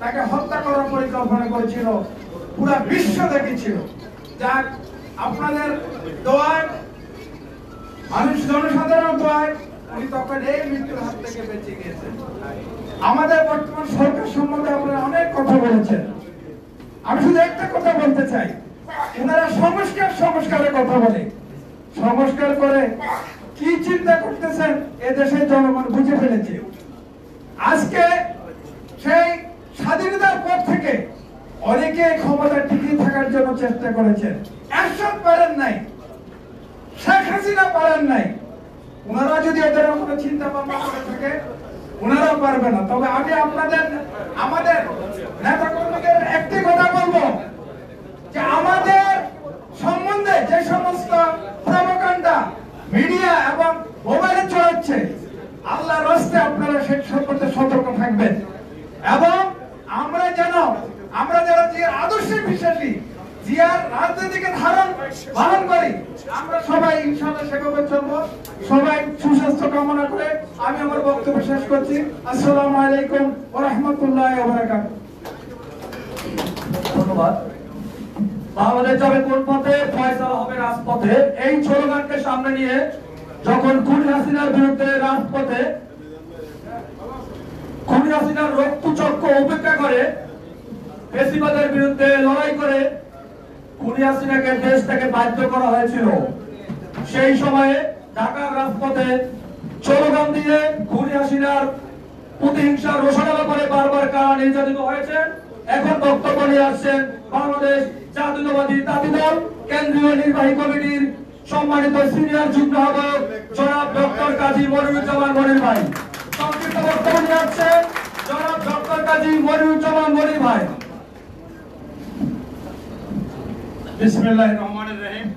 তাকে হত্যা করার পরিকল্পনা করেছিল, পুরো বিশ্ব দেখেছিল। যাক, আপনাদের দোয়ায়, মানুষ জনসাধারণ দোয়ায় উনি তখন এই মৃত্যুর হাত থেকে বেঁচে গিয়েছেন। আমাদের বর্তমান সরকার সম্বন্ধে আপনারা অনেক কথা বলেছেন। আমি শুধু একটা কথা বলতে চাই, ওনারা সংস্কারের কথা বলে, সংস্কার করে কি চিন্তা করতেছেন এ দেশের জনগণ বুঝে ফেলেছে। আজকে সেই স্বাধীনতার পর থেকে অনেকে ক্ষমতা টিকিয়ে থাকার জন্য চেষ্টা করেছেন, এরশাদ পারেন নাই, শেখ হাসিনা পারেন নাই। ওনারা যদি ওদের কোনো চিন্তা ভাবনা করে থাকে ওনারা পারবে না। তবে আমি আমাদের নেতা কর্মীদের একটি কথা বলবো, যে আমাদের সম্বন্ধে যে সমস্ত প্রোপাগান্ডা মিডিয়া এবং মোবাইলে চলছে, আল্লাহর রাস্তে আপনারা সেই সম্পর্কে সতর্ক থাকবেন। এবং আমরা যারা জিয়ার আদর্শে বিশ্বাসী, জিয়ার রাজনীতিকে ধারণ করি, আমরা সবাই ইনশাআল্লাহ সেভাবে চলবো। সবাই সুস্বাস্থ্য কামনা করে আমি আমার বক্তব্য শেষ করছি। আসসালামু আলাইকুম ওয়া রাহমাতুল্লাহি ওয়া বারাকাতুহু। ধন্যবাদ। বাংলাদেশ যাবে কোন পথে, ফয়সালা হবে রাজপথে, এই স্লোগানকে সামনে নিয়ে যখন খুনি হাসিনার বিরুদ্ধে রাজপথে খুনি হাসিনার রক্তচক্র উপেক্ষা করে ফ্যাসিবাদের বিরুদ্ধে লড়াই করে খুনি হাসিনাকে দেশ থেকে বাধ্য করা হয়েছিল, সেই সময়ে ঢাকার রাজপথে স্লোগান দিয়ে খুনি হাসিনার প্রতিহিংসার রোষানলা করে বারবার কারা নির্যাতিত হয়েছে। এখন বক্তব্য নিয়ে আসছেন বাংলাদেশ জাতীয়তাবাদী তাঁতি দল কেন্দ্রীয় নির্বাহী কমিটির সম্মানিত সিনিয়র যুগ্ম আহ্বায়ক জনাব ডক্টর কাজী মনিরুজ্জামান মনির ভাই। সংক্ষিপ্ত বক্তব্য নিয়ে আসছেন জনাব ডক্টর কাজী মনিরুজ্জামান মনির ভাই। বিসমিল্লাহির রহমানির রহিম।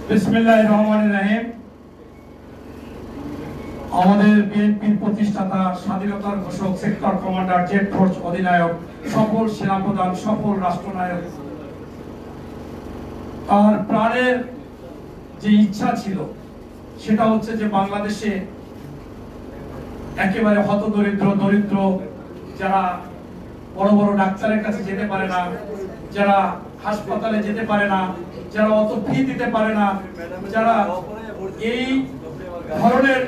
বিসমিল্লাহির রহমানির রহিম। আমাদের বিএনপির প্রতিষ্ঠাতা, স্বাধীনতার ঘোষক, সেক্টর কমান্ডার, জেড ফোর্স অধিনায়ক, সফল সেনাপ্রধান, সফল রাষ্ট্রনায়ক, তার প্রাণের যে ইচ্ছা ছিল সেটা হচ্ছে যে বাংলাদেশে একেবারে দরিদ্র যারা বড় বড় ডাক্তারের কাছে যেতে পারে না, যারা হাসপাতালে যেতে পারে না, যারা অত ফি দিতে পারে না, যারা এই ধরনের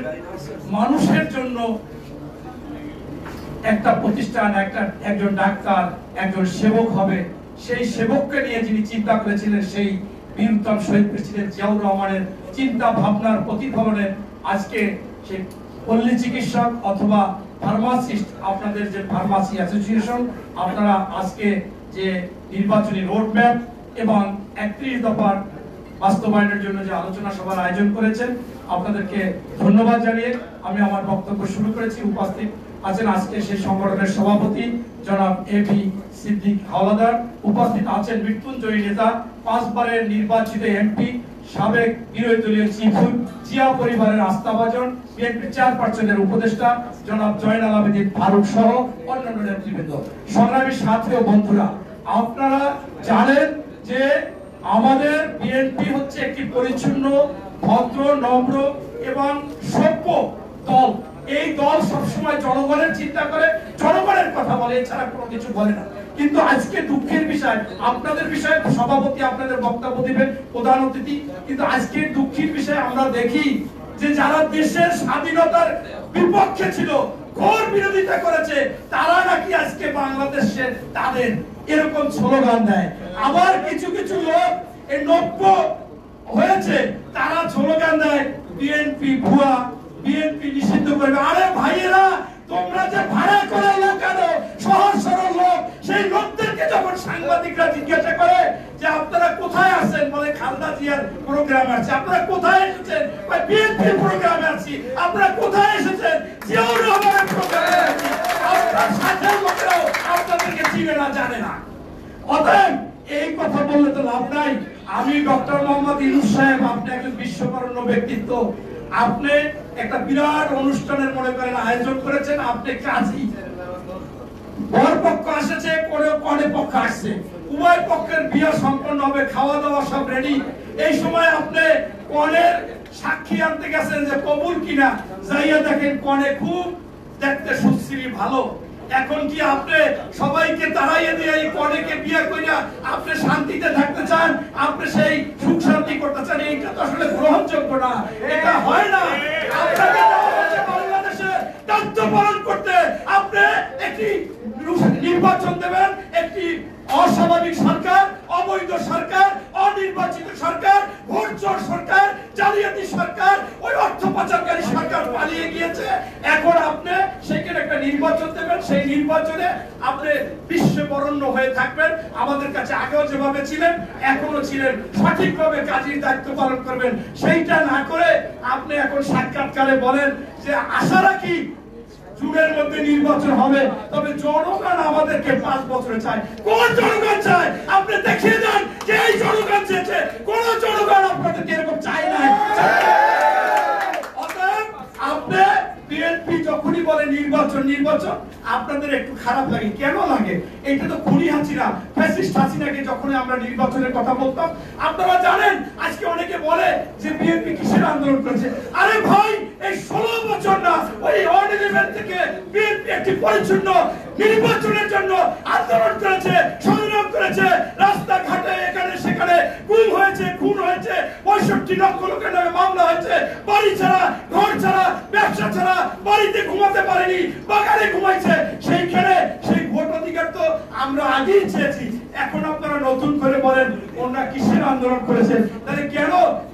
মানুষের জন্য একটা প্রতিষ্ঠান, একজন ডাক্তার, একজন সেবক হবে, সেই সেবককে নিয়ে যিনি চিন্তা করেছিলেন, সেই বীরউত্তম শহীদ প্রেসিডেন্ট জিয়াউর রহমানের চিন্তা ভাবনার প্রতিফলনে আজকে সেই পল্লী চিকিৎসক অথবা ফার্মাসিস্ট, আপনাদের যে ফার্মাসি অ্যাসোসিয়েশন, আপনারা আজকে যে নির্বাচনী রোডম্যাপ এবং 31 দফার বাস্তবায়নের জন্য যে আলোচনা সভার আয়োজন করেছেন, আপনাদেরকে ধন্যবাদ জানিয়ে আমি আমার বক্তব্য শুরু করেছি। উপস্থিত আছেন আজকে সেই সংগঠনের সভাপতি জনাব এবি সিদ্দিক হাওলাদার, উপস্থিত আছেন মৃত্যুঞ্জয়ী নেতা, 5 বারের নির্বাচিত এমপি সাবেক বিরোধী দলীয় চিফ হুইপ, জিয়া পরিবারের আস্থাভাজন, বিএনপি চেয়ারপারসনের উপদেষ্টা জনাব জয়নাল আবেদীন ফারুক সহ অন্যান্য নেতৃবৃন্দ, সংগ্রামী সাথী ও বন্ধুরা, আপনারা জানেন যে আমাদের বিএনপি হচ্ছে একটি পরিচ্ছন্ন, ভদ্র, নম্র এবং সভ্য দল। এই দল সবসময় জনগণের চিন্তা করে, জনগণের কথা বলে, এছাড়া কোনো কিছু বলে না। কিন্তু আজকে দুঃখের বিষয়, আপনাদের বিষয়ে সভাপতি আপনাদের বক্তব্য দিবেন, প্রধান অতিথি, কিন্তু আজকে দুঃখের বিষয় আমরা দেখি যে যারা দেশের স্বাধীনতার বিপক্ষে ছিল, ঘোর বিরোধিতা করেছে, তারা নাকি আজকে বাংলাদেশে তাদের এরকম স্লোগান দেয়। আবার কিছু কিছু লোক এই নব্য হয়েছে, তারা স্লোগান দেয় বিএনপি ভুয়া, বিএনপি নিষিদ্ধ করবে। আরে ভাইয়েরা, তোমরা যে ভাড়া করে লোক আনো, সহজ সরল লোক, সেই লোকদেরকে যখন সাংবাদিকরা জিজ্ঞাসা করে যে আপনারা কোথায় আছেন, বলে খালেদা জিয়ার প্রোগ্রামে আছে। আপনারা কোথায় এসেছেন? বিএনপির প্রোগ্রামে আছি। আপনারা কোথায় এসেছেন? জিয়াউর রহমানের প্রোগ্রামে আছি। আপনার সাথে লোকেরাও আপনাদেরকে চিনে না, জানে না। অতএব এই কথা বললে তো লাভ নাই। আমি ডক্টর মোহাম্মদ ইউনূস সাহেব, আপনি একজন বিশ্ববরণ্য ব্যক্তিত্ব, আপনি একটা বিরাট অনুষ্ঠানের মনে করেন আয়োজন করেছেন। আপনি কাজী, বর পক্ষ আসছে, কনে পক্ষ আসছে, উভয় পক্ষের বিয়ে সম্পন্ন হবে, খাওয়া দাওয়া সব রেডি। এই সময় আপনি কনের সাক্ষী আনতে গেছেন যে কবুল কিনা, যাইয়া দেখেন কনে খুব দেখতে সুশ্রী, ভালো। এখন কি আপনি সবাইকে তাড়াইয়ে দিয়ে এই কনেকে বিয়ে কইরা আপনি শান্তিতে থাকতে চান? আপনি সেই সুখ শান্তি করতে চান? এইটা তো আসলে গ্রহণযোগ্য না, এটা হয় না। আপনাকে দেওয়া হচ্ছে বাংলাদেশে দায়িত্ব পালন করতে। আপনি একটি নির্বাচন দেবেন, একটি অস্বাভাবিক সরকার, অবৈধ সরকার, অনির্বাচিত সরকার, ভোট চোর সরকার, জালিয়াতি সরকার, ওই অর্থ পাচারকারী সরকার পালিয়ে গিয়েছে। এখন আপনি সেখানে একটা নির্বাচন দেবেন, সেই নির্বাচনে আপনি বিশ্ববরণ্য হয়ে থাকবেন। আমাদের কাছে আগেও যেভাবে ছিলেন, এখনো ছিলেন, সঠিকভাবে কাজের দায়িত্ব পালন করবেন। সেইটা না করে আপনি এখন সাক্ষাৎকারে বলেন যে আশা রাখি জুনের মধ্যে নির্বাচন হবে, তবে জনগণ আমাদেরকে 5 বছরে চায়। কোন জনগণ চায়? আপনি দেখিয়ে দেন যে এই জনগণ চেয়েছে। কোন জনগণ আপনাদেরকে এরকম চায় না। অতএব আপনি বিএনপি যখনই বলে নির্বাচন নির্বাচন, আপনাদের একটু খারাপ লাগে। কেন লাগে? এটা তো খুনি হাসিনা, ফ্যাসিস্ট হাসিনাকে যখন আমরা নির্বাচনের কথা বলতাম, আপনারা জানেন আজকে অনেকে বলে যে বিএনপি কিসের আন্দোলন করেছে। আরে ভাই, এই 16 বছর না, ওই অনিলেভেন থেকে বিএনপি একটি পরিচ্ছন্ন নির্বাচনের জন্য আন্দোলন করেছে, সংগ্রাম করেছে। রাস্তাঘাটে এখানে সেখানে গুম হয়েছে, খুন হয়েছে, 65 লক্ষ লোকের নামে মামলা হয়েছে। বাড়ি ছাড়া, ঘর ছাড়া, ব্যবসা ছাড়া, বাড়িতে ঘুমাতে পারেনি, বাগানে ঘুমাইছে। সেইখানে সেই ভোট অধিকার তো আমরা আগেই চেয়েছি। এখন আপনারা নতুন করে বলেন ওনারা কিসের আন্দোলন করেছেন? তাহলে কেন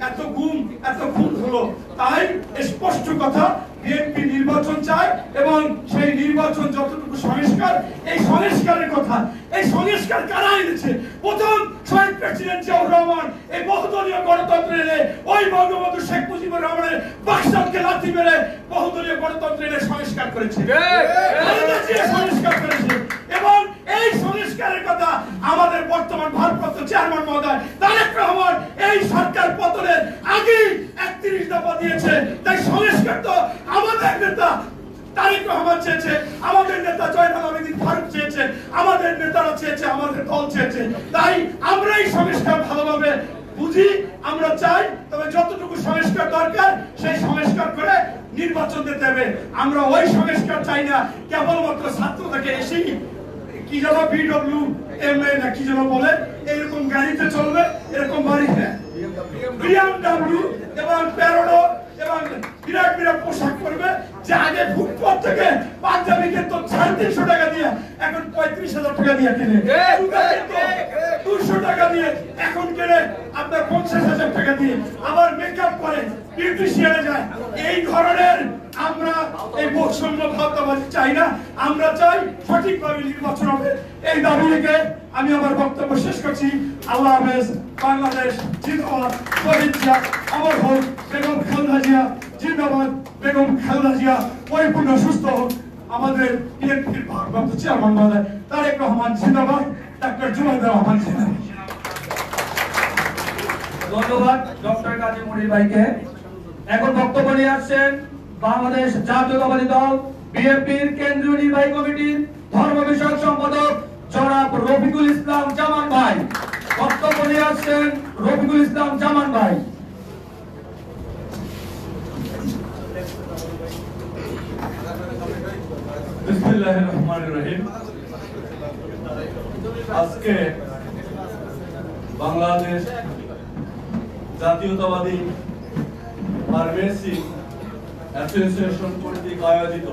এত গুম, এত খুন হলো? তাই স্পষ্ট কথা, বিএনপি নির্বাচন চায় এবং সেই নির্বাচন যতটুকু সংস্কার, এই সংস্কারের কথা, এই সংস্কার কারা এনেছে? প্রথম শহীদ প্রেসিডেন্ট জিয়াউর রহমান এই বহুদলীয় গণতন্ত্র এনে, ওই বঙ্গবন্ধু শেখ মুজিবুর রহমানের বাকশালকে লাথি মেরে বহুদলীয় গণতন্ত্র এনে সংস্কার করেছে, সংস্কার করেছে। এবং এই সংস্কারের কথা আমাদের বর্তমান ভারপ্রাপ্ত চেয়ারম্যান মহোদয় তারেক রহমান এই সরকার পতনের আগে 31 দফা দিয়েছে। তাই সংস্কার তো আমাদের নেতা তারেক রহমান চেয়েছে, আমাদের নেতা জয়নাল আবেদীন ফারুক চেয়েছে, আমাদের নেতারা চেয়েছে, আমাদের দল চেয়েছে। তাই আমরা এই সংস্কার ভালোভাবে বুঝি, আমরা চাই। তবে যতটুকু সংস্কার দরকার সেই সংস্কার করে নির্বাচন দিতে হবে। আমরা ওই সংস্কার চাই না কেবলমাত্র ছাত্রদেরকে এসেই কি যেন BWMA না কি যেন বলে, এরকম গাড়িতে চলবে, এরকম বাড়িতে BMW এবং প্যারোডো এবং বিরাট বিরাট পোশাক পরবে। যে আগে ফুটপাত থেকে পাঞ্জাবি কিন্তু 350 টাকা দিয়ে এখন 35,000 টাকা দিয়ে কিনে, 200 টাকা দিয়ে এখন কিনে আপনার 50,000 টাকা দিয়ে, আবার মেকআপ করে বিউটিশিয়ানে যায়। এই ধরনের আমরা এই বৈষম্য ভাবতাবাজি চাই না। আমরা চাই সঠিকভাবে নির্বাচন হবে। এই দাবি রেখে আমি আমার বক্তব্য শেষ করছি। আল্লাহ হাফেজ। বাংলাদেশ জিন্দাবাদ। শহীদ জিয়া অমর হোক। বেগম খালেদা জিয়া জিন্দাবাদ। বেগম খালেদা জিয়া পরিপূর্ণ সুস্থ হোক। আমাদের বিএনপির ভারপ্রাপ্ত চেয়ারম্যান মহোদয় তারেক রহমান জিন্দাবাদ। ডক্টর জুবাইর রহমান জিন্দাবাদ। ধন্যবাদ ডক্টর কাজী মনির ভাইকে। এখন বক্তব্য নিয়ে আসছেন বাংলাদেশ জাতীয়তাবাদী দল বিএনপির কেন্দ্রীয় নির্বাহী কমিটির ধর্ম বিষয়ক সম্পাদক জনাব রফিকুল ইসলাম জামান ভাই। বক্তব্য নিয়ে আসছেন রফিকুল ইসলাম জামান ভাই। বিসমিল্লাহির রহমানির রহিম। আজকে বাংলাদেশ জাতীয়তাবাদী ফার্মেসি অ্যাসোসিয়েশন কর্তৃক আয়োজিত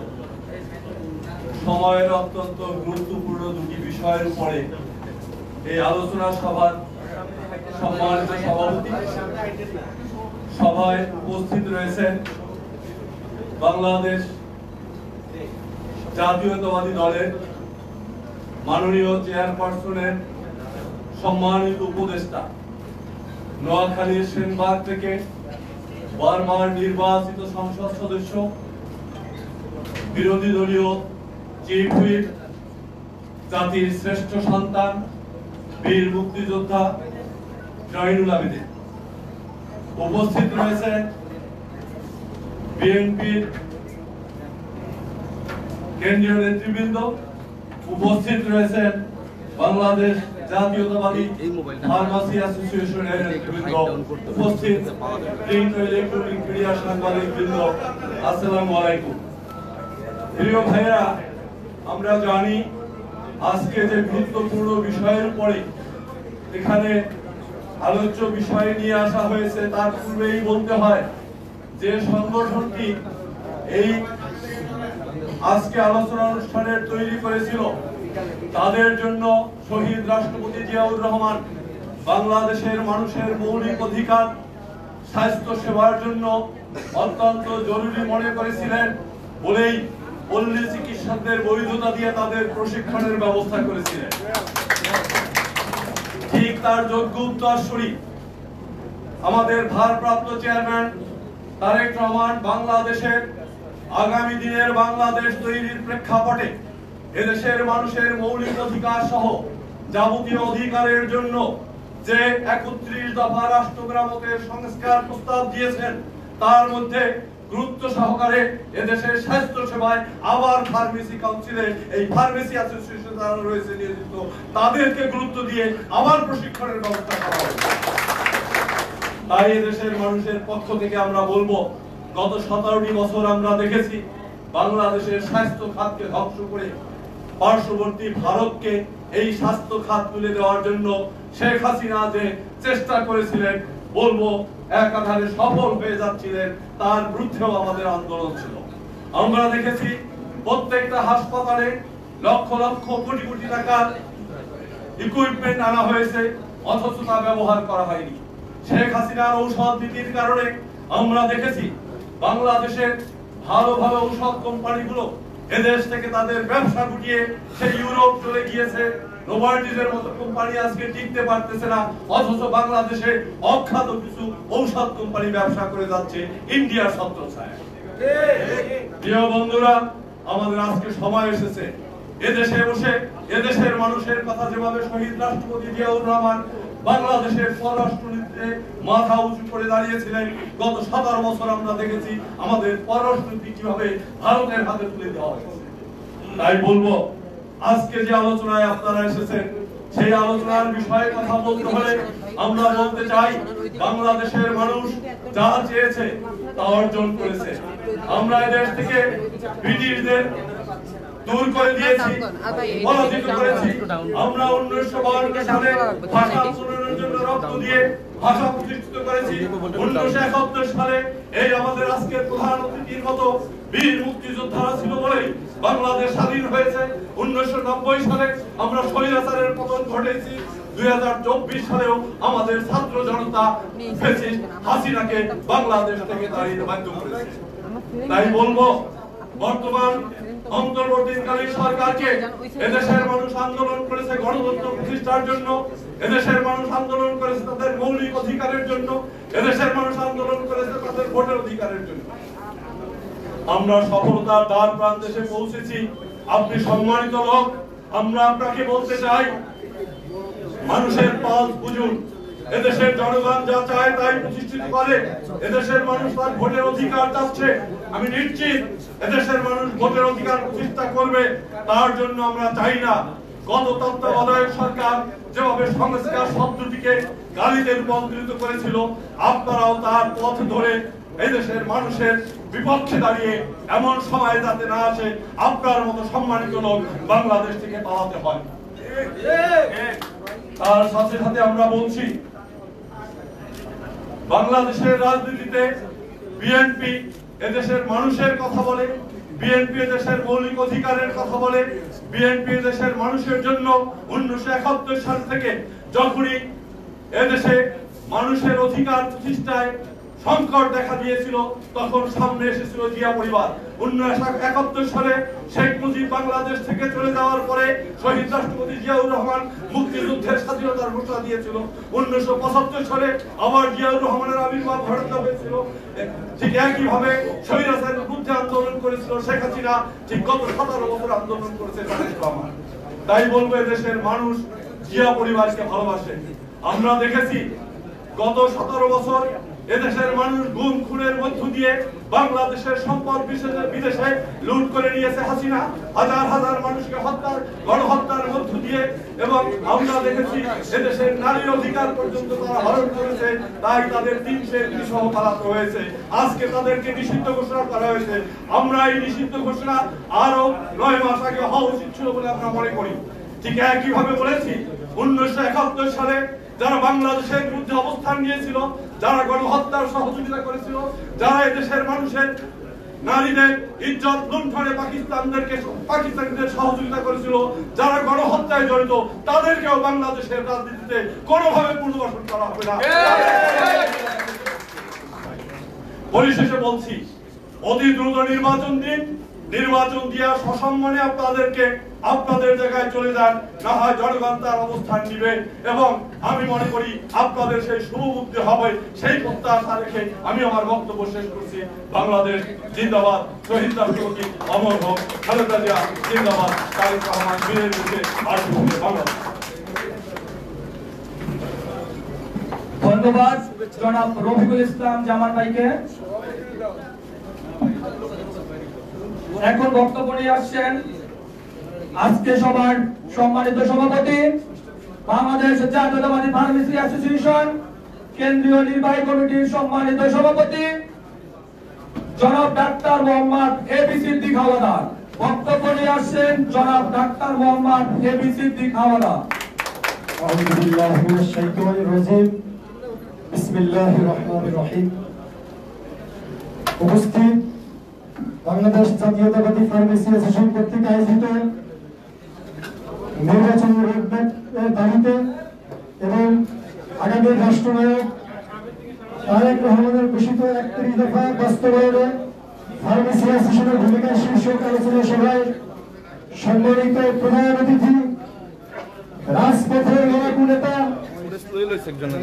সময়ের অত্যন্ত গুরুত্বপূর্ণ দুটি বিষয়ের উপরে এই আলোচনা সভার সম্মানিত সভাপতি, সভায় উপস্থিত রয়েছেন বাংলাদেশ জাতীয়তাবাদী দলের মাননীয় চেয়ারপারসনের সম্মানিত উপদেষ্টা, নোয়াখালীর সেনবাগ থেকে বারবার নির্বাচিত সংসদ সদস্য, বিরোধী দলীয় চিফ হুইপ, জাতির শ্রেষ্ঠ সন্তান, বীর মুক্তিযোদ্ধা জয়নুল আবেদিন। উপস্থিত রয়েছেন বিএনপির কেন্দ্রীয় নেতৃবৃন্দ, উপস্থিত রয়েছেন বাংলাদেশ জাতীয়তাবাদী ফার্মাসি অ্যাসোসিয়েশনের নেতৃবৃন্দ, উপস্থিত প্রিন্ট ও ইলেকট্রনিক মিডিয়া সাংবাদিকবৃন্দ, আসসালামু আলাইকুম। প্রিয় ভাইয়েরা, আমরা জানি আজকে যে গুরুত্বপূর্ণ বিষয়ের উপরে এখানে আলোচ্য বিষয় নিয়ে আসা হয়েছে, তার পূর্বেই বলতে হয় যে সংগঠনটি এই আজকে আলোচনা অনুষ্ঠানের তৈরি করেছিল, তাদের জন্য শহীদ রাষ্ট্রপতি জিয়াউর রহমান বাংলাদেশের মানুষের মৌলিক অধিকার স্বাস্থ্য সেবার জন্য অত্যন্ত জরুরি মনে করেছিলেন বলেই পল্লী চিকিৎসকদের বৈধতা দিয়ে তাদের প্রশিক্ষণের ব্যবস্থা করেছিলেন। ঠিক তার যোগ্য উত্তরসূরি আমাদের ভারপ্রাপ্ত চেয়ারম্যান তারেক রহমান বাংলাদেশের আগামী দিনের বাংলাদেশ তৈরির প্রেক্ষাপটে এদেশের মানুষের মৌলিক অধিকার সহ যাবতীয় অধিকারের জন্য যে 31 দফা রাষ্ট্র মেরামতের সংস্কার প্রস্তাব দিয়েছেন, তার মধ্যে গুরুত্ব সহকারে এদেশের স্বাস্থ্য সেবায় আবার ফার্মেসি কাউন্সিলে এই ফার্মেসি অ্যাসোসিয়েশন যারা রয়েছে নিয়োজিত, তাদেরকে গুরুত্ব দিয়ে আবার প্রশিক্ষণের ব্যবস্থা করা হবে। তাই এদেশের মানুষের পক্ষ থেকে আমরা বলবো, গত 17টি বছর আমরা দেখেছি বাংলাদেশের স্বাস্থ্য খাতকে ধ্বংস করে পার্শ্ববর্তী ভারতকে এই স্বাস্থ্য খাত তুলে দেওয়ার জন্য শেখ হাসিনা যে চেষ্টা করেছিলেন, বলবো একাধারে সফল হয়ে যাচ্ছিলেন, তার বিরুদ্ধেও আমাদের আন্দোলন ছিল। আমরা দেখেছি প্রত্যেকটা হাসপাতালে লক্ষ লক্ষ কোটি কোটি টাকার ইকুইপমেন্ট আনা হয়েছে, অথচ তা ব্যবহার করা হয়নি। শেখ হাসিনার ঔষধ নীতির কারণে আমরা দেখেছি বাংলাদেশের ভালো ভালো ঔষধ কোম্পানিগুলো এদেশ থেকে তাদের ব্যবসা গুটিয়ে সেই ইউরোপ চলে গিয়েছে। নোভার্টিসের মতো কোম্পানি আজকে টিকতে পারতেছে না, অথচ বাংলাদেশে অখ্যাত কিছু ঔষধ কোম্পানি ব্যবসা করে যাচ্ছে ইন্ডিয়ার ছত্রছায়ায়। প্রিয় বন্ধুরা, আমাদের আজকে সময় এসেছে এদেশে বসে এদেশের মানুষের কথা যেভাবে শহীদ রাষ্ট্রপতি জিয়াউর রহমান বাংলাদেশের পররাষ্ট্রনীতিতে মাথা উঁচু করে দাঁড়িয়েছিলেন, গত 17 বছর আমরা দেখেছি আমাদের পররাষ্ট্রনীতি কিভাবে ভারতের হাতে তুলে দেওয়া হয়েছে। তাই বলবো, আজকে যে আলোচনায় আপনারা এসেছেন, সেই আলোচনার বিষয়ে কথা বলতে হলে আমরা বলতে চাই, বাংলাদেশের মানুষ যা চেয়েছে তা অর্জন করেছে। আমরা এদেশ থেকে ব্রিটিশদের দূর করে দিয়েছি, পরাজিত করেছি। আমরা 1952 সালে ভাষা আন্দোলনের জন্য রক্ত দিয়ে ভাষা প্রতিষ্ঠিত করেছি। 1971 সালে এই আমাদের আজকের প্রধান অতিথির মতো বীর মুক্তিযোদ্ধারা ছিল বলেই বাংলাদেশ স্বাধীন হয়েছে। 1990 সালে আমরা স্বৈরাচারের পতন ঘটেছি। 2024 সালেও আমাদের ছাত্র জনতা ফ্যাসিস্ট হাসিনাকে বাংলাদেশ থেকে তাড়িয়ে বাধ্য করেছে। তাই বলবো, বর্তমান অন্তর্বর্তীকালীন সরকারকে এদেশের মানুষ আন্দোলন করেছে গণতন্ত্র প্রতিষ্ঠার জন্য, এদেশের মানুষ আন্দোলন করেছে তাদের মৌলিক অধিকারের জন্য, এদেশের মানুষ আন্দোলন করেছে তাদের ভোটের অধিকারের জন্য। আমরা সফলতার দ্বার প্রান্তে এসে পৌঁছেছি। আপনি সম্মানিত লোক, আমরা আপনাকে বলতে চাই, মানুষের পালস বুঝুন। এদেশের জনগণ যা চায় তাই প্রতিষ্ঠিত করে। এদেশের মানুষ তার ভোটের অধিকার চাচ্ছে। আমি নিশ্চিত এদেশের মানুষ ভোটের অধিকার প্রতিষ্ঠা করবে। তার জন্য আমরা চাই না গত তত্ত্বাবধায়ক সরকার যেভাবে সংস্কার শব্দটিকে গালিতে রূপান্তরিত করেছিল, আপনারাও তার পথ ধরে এদেশের মানুষের বিপক্ষে দাঁড়িয়ে এমন সময় যাতে না আসে আপনার মতো সম্মানিত লোক বাংলাদেশ থেকে পালাতে হয়। তার সাথে সাথে আমরা বলছি, বাংলাদেশের রাজনীতিতে বিএনপি এদেশের মানুষের কথা বলে, বিএনপি এদেশের মৌলিক অধিকারের কথা বলে, বিএনপি এদেশের মানুষের জন্য 1971 সাল থেকে যখনই এদেশে মানুষের অধিকার প্রতিষ্ঠায় সংকট দেখা দিয়েছিল তখন সামনে এসেছিল জিয়া পরিবার। 1971 সালে শেখ মুজিব বাংলাদেশ থেকে চলে যাওয়ার পরে শহীদ রাষ্ট্রপতি জিয়াউর রহমান মুক্তিযুদ্ধের স্বাধীনতার ঘোষণা দিয়েছিল। 1975 সালে আবার জিয়াউর রহমানের আবির্ভাব ঘটাতে হয়েছিল। ঠিক একইভাবে স্বৈরাচারের বিরুদ্ধে আন্দোলন করেছিল শেখ হাসিনা, ঠিক গত 17 বছর আন্দোলন করেছে তারেক রহমান। তাই বলবো এদেশের মানুষ জিয়া পরিবারকে ভালোবাসে। আমরা দেখেছি গত 17 বছর এদেশের মানুষ গুম খুনের মধ্য দিয়ে বাংলাদেশের সম্পদ বিদেশে লুট করে নিয়েছে হাসিনা, হাজার হাজার মানুষকে গণহত্যার মধ্য দিয়ে। এবং আমরা দেখেছি এদেশের নারীর অধিকার পর্যন্ত তারা হরণ করেছে, তাই তাদের 300 সহ পালাতে হয়েছে। আজকে তাদেরকে নিষিদ্ধ ঘোষণা করা হয়েছে। আমরা এই নিষিদ্ধ ঘোষণা আরো 9 মাস আগে হওয়া উচিত ছিল বলে আমরা মনে করি। ঠিক একইভাবে বলেছি 1971 সালে যারা বাংলাদেশের বিরুদ্ধে অবস্থান নিয়েছিল, যারা গণহত্যার সহযোগিতা করেছিল, যারা এদেশের মানুষের নারীদের ইজ্জত লুণ্ঠনে পাকিস্তানিদের সহযোগিতা করেছিল, যারা গণহত্যায় জড়িত, তাদেরকেও বাংলাদেশের রাজনীতিতে কোনোভাবে পুনর্বাসন করা হবে না। পরিশেষে বলছি, অতি দ্রুত নির্বাচন দিন, নির্বাচন দিয়া সসম্মানে আপনাদের জায়গায় চলে যান, না হয় জনগণ তার অবস্থান নিবে। এবং আমি মনে করি আপনাদের সেই শুভ বুদ্ধি হবে, সেই প্রত্যাশা রেখে আমি আমার বক্তব্য শেষ করছি। বাংলাদেশ জিন্দাবাদ, শহীদ রাষ্ট্রপতি অমর হোক, খালেদা জিয়া জিন্দাবাদ, তারেক রহমান বীরের দেশে আর বাংলাদেশ। ধন্যবাদ জনাব রফিকুল ইসলাম জামান ভাইকে। এখন বক্তব্য নিয়ে আসছেন আজকে সভার সম্মানিত সভাপতি, বাংলাদেশ জাতীয়তাবাদী ফার্মেসি অ্যাসোসিয়েশন কেন্দ্রীয় নির্বাহী কমিটির সম্মানিত সভাপতি জনাব ডাক্তার মোহাম্মদ এবি সিদ্দিক হাওলাদার। বক্তব্য নিয়ে আসছেন জনাব ডাক্তার মোহাম্মদ এবি সিদ্দিক হাওলাদার। আউযু বিল্লাহি মিনাশ শাইতানির রাজিম। বিসমিল্লাহির রহমানির রহিম। উপস্থিত বাংলাদেশ জাতীয়তাবাদী ফার্মেসি অ্যাসোসিয়েশন কর্তৃক আয়োজিত নির্বাচনী রোডম্যাপের দাবিতে এবং আগামী রাষ্ট্রনায়ক তারেক রহমানের ঘোষিত 31 দফা বাস্তবায়নে ফার্মেসি অ্যাসোসিয়েশনের ভূমিকা শীর্ষক আলোচনা সভায় সম্মানিত প্রধান অতিথি, রাজপথের লড়াকু নেতা,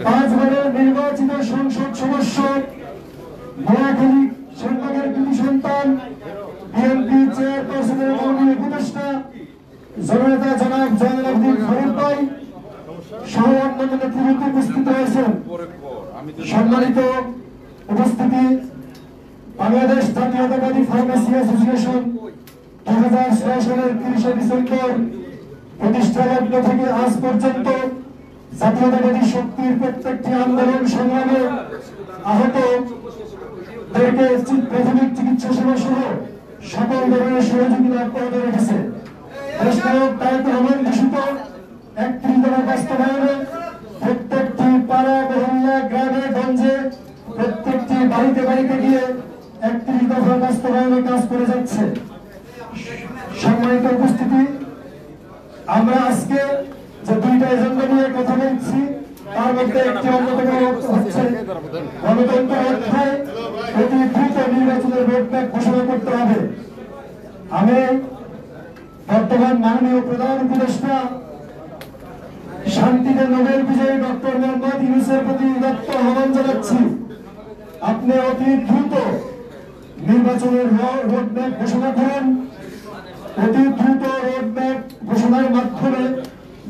5 বারের নির্বাচিত সংসদ সদস্য, নোয়াখালী সেনবাগের কৃতি সন্তান, বিএনপি চেয়ারপারসনের মাননীয় উপদেষ্টা জননেতা জনাব জয়নাল আবেদীন ফারুক ভাই সহ অন্যান্য নেতৃবৃন্দ উপস্থিত রয়েছেন। সম্মানিত উপস্থিতি, বাংলাদেশ জাতীয়তাবাদী ফার্মেসি অ্যাসোসিয়েশন 2006 সালের 30 ডিসেম্বর প্রতিষ্ঠা লগ্ন থেকে আজ পর্যন্ত জাতীয়তাবাদী শক্তির প্রত্যেকটি আন্দোলন সংগ্রামে আহত প্রাথমিক চিকিৎসা সেবা সহ সকল ধরনের সহযোগিতা অব্যাহত রেখেছে। দেশনায়ক তারেক রহমান ঘোষিত 31 দফা বাস্তবায়নে প্রত্যেকটি পাড়া মহল্লা গ্রামে গঞ্জে প্রত্যেকটি বাড়িতে বাড়িতে গিয়ে 31 দফা বাস্তবায়নে কাজ করে যাচ্ছে। সম্মানিত উপস্থিতি, আমরা আজকে যে 2টা এজেন্ডা নিয়ে কথা বলছি তার মধ্যে একটি অন্যতম হচ্ছে গণতন্ত্র রক্ষায় অতি দ্রুত নির্বাচনের রোডম্যাপ ঘোষণা করতে হবে। আমি বর্তমান মাননীয় প্রধান উপদেষ্টা শান্তিতে নোবেল বিজয়ী ডক্টর মোহাম্মদ ইউনূসের প্রতি উদাত্ত আহ্বান জানাচ্ছি, আপনি অতি দ্রুত নির্বাচনের রোডম্যাপ ঘোষণা করুন। অতি দ্রুত রোডম্যাপ ঘোষণার মাধ্যমে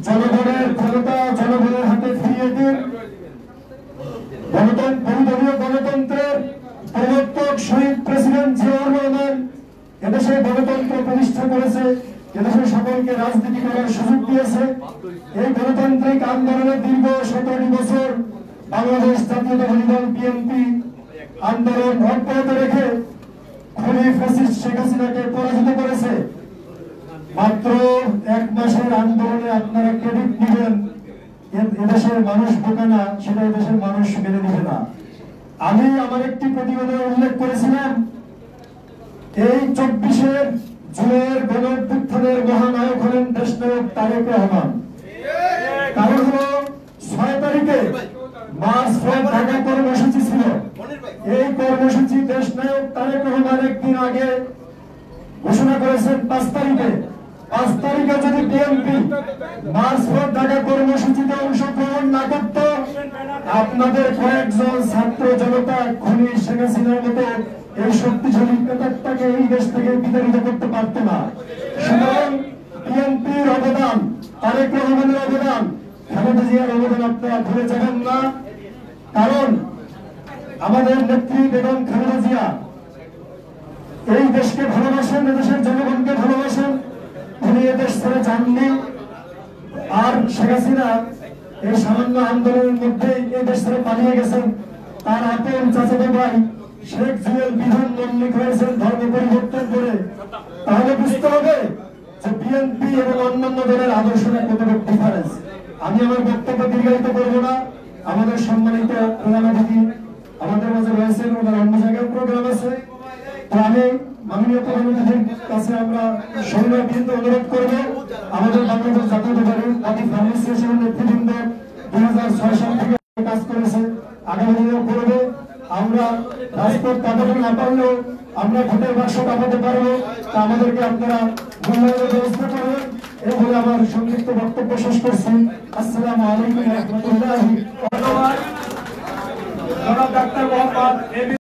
জনগণের ক্ষমতা জনগণের হাতে ফিরিয়ে দিন করেছে, এদেশের সকলকে রাজনীতি করার সুযোগ দিয়েছে। এই গণতান্ত্রিক আন্দোলনের দীর্ঘ 17 বছর বাংলাদেশ জাতীয়তাবাদী দল বিএনপি আন্দোলন অব্যাহত রেখে খুনি ফ্যাসিস্ট শেখ হাসিনাকে পরাজিত করেছে। মাত্র 1 মাসের আন্দোলনে আপনারা ক্রেডিট নেবেন, এদেশের মানুষ বোকা না, সেটা এদেশের মানুষ মেনে নেবে না। আমি আমার একটি প্রতিবেদনে উল্লেখ করেছিলাম, এই 24 জুনের গণঅভ্যুত্থানের মহানায়ক হলেন দেশনায়ক তারেক রহমান। কারণ হলো 6 তারিখে মার্চ ফ্রম ঢাকা কর্মসূচি ছিল। এই কর্মসূচি দেশনায়ক তারেক রহমান একদিন আগে ঘোষণা করেছেন 5 তারিখে। 5 তারিখে যদি বিএনপি মার্চ ফ্রম ঢাকা কর্মসূচিতে অংশগ্রহণ না করত, আপনাদের কয়েকজন ছাত্র জনতা খুনি শেখ হাসিনার মতো এই শক্তিশালী নেতাটাকে এই দেশ থেকে বিতাড়িত করতে পারত না। সুতরাং বিএনপির অবদান, তারেক রহমানের অবদান, খালেদা জিয়ার অবদান আপনারা ভুলে যাবেন না। কারণ আমাদের নেত্রী বেগম খালেদা জিয়া এই দেশকে ভালোবাসেন, এদেশের জনগণকে ভালোবাসেন, উনি এদেশ ছেড়ে যাননি। আর শেখ হাসিনা এই সামান্য আন্দোলনের মধ্যে এই দেশ ছেড়ে পালিয়ে গেছেন। তার আপন চাচাতো ভাই শেখ জুয়েল বিধান মল্লিক হয়েছেন ধর্ম পরিবর্তন করে। তাহলে বুঝতে হবে যে বিএনপি এবং অন্যান্য দলের আদর্শে কতটুকু ডিফারেন্স। আমি আমার বক্তব্য দীর্ঘায়িত করবো না। আমাদের সম্মানিত প্রধান অতিথি আমাদের মাঝে রয়েছেন, ওনার অন্য জায়গায় প্রোগ্রাম আছে। তো আমি মাননীয় প্রধান অতিথির কাছে আমরা সৈন্য বিন্দু অনুরোধ করবো, আমাদের বাংলাদেশ জাতীয়তাবাদী অ্যাসোসিয়েশনের নেতৃবৃন্দ 2006 সাল থেকে কাজ করেছে, আগামী দিনেও করবে। আমরা রাজপথ কাটাতে না পারলেও আমরা ভোটের বাক্স কাটাতে পারবো। তা আমাদেরকে আপনারা মূল্যায়নের ব্যবস্থা করবেন। এই বলে আমার সংক্ষিপ্ত বক্তব্য শেষ করছি। আসসালামু আলাইকুম ওয়া রাহমাতুল্লাহি। ধন্যবাদ জনাব ডাক্তার মোহাম্মদ এম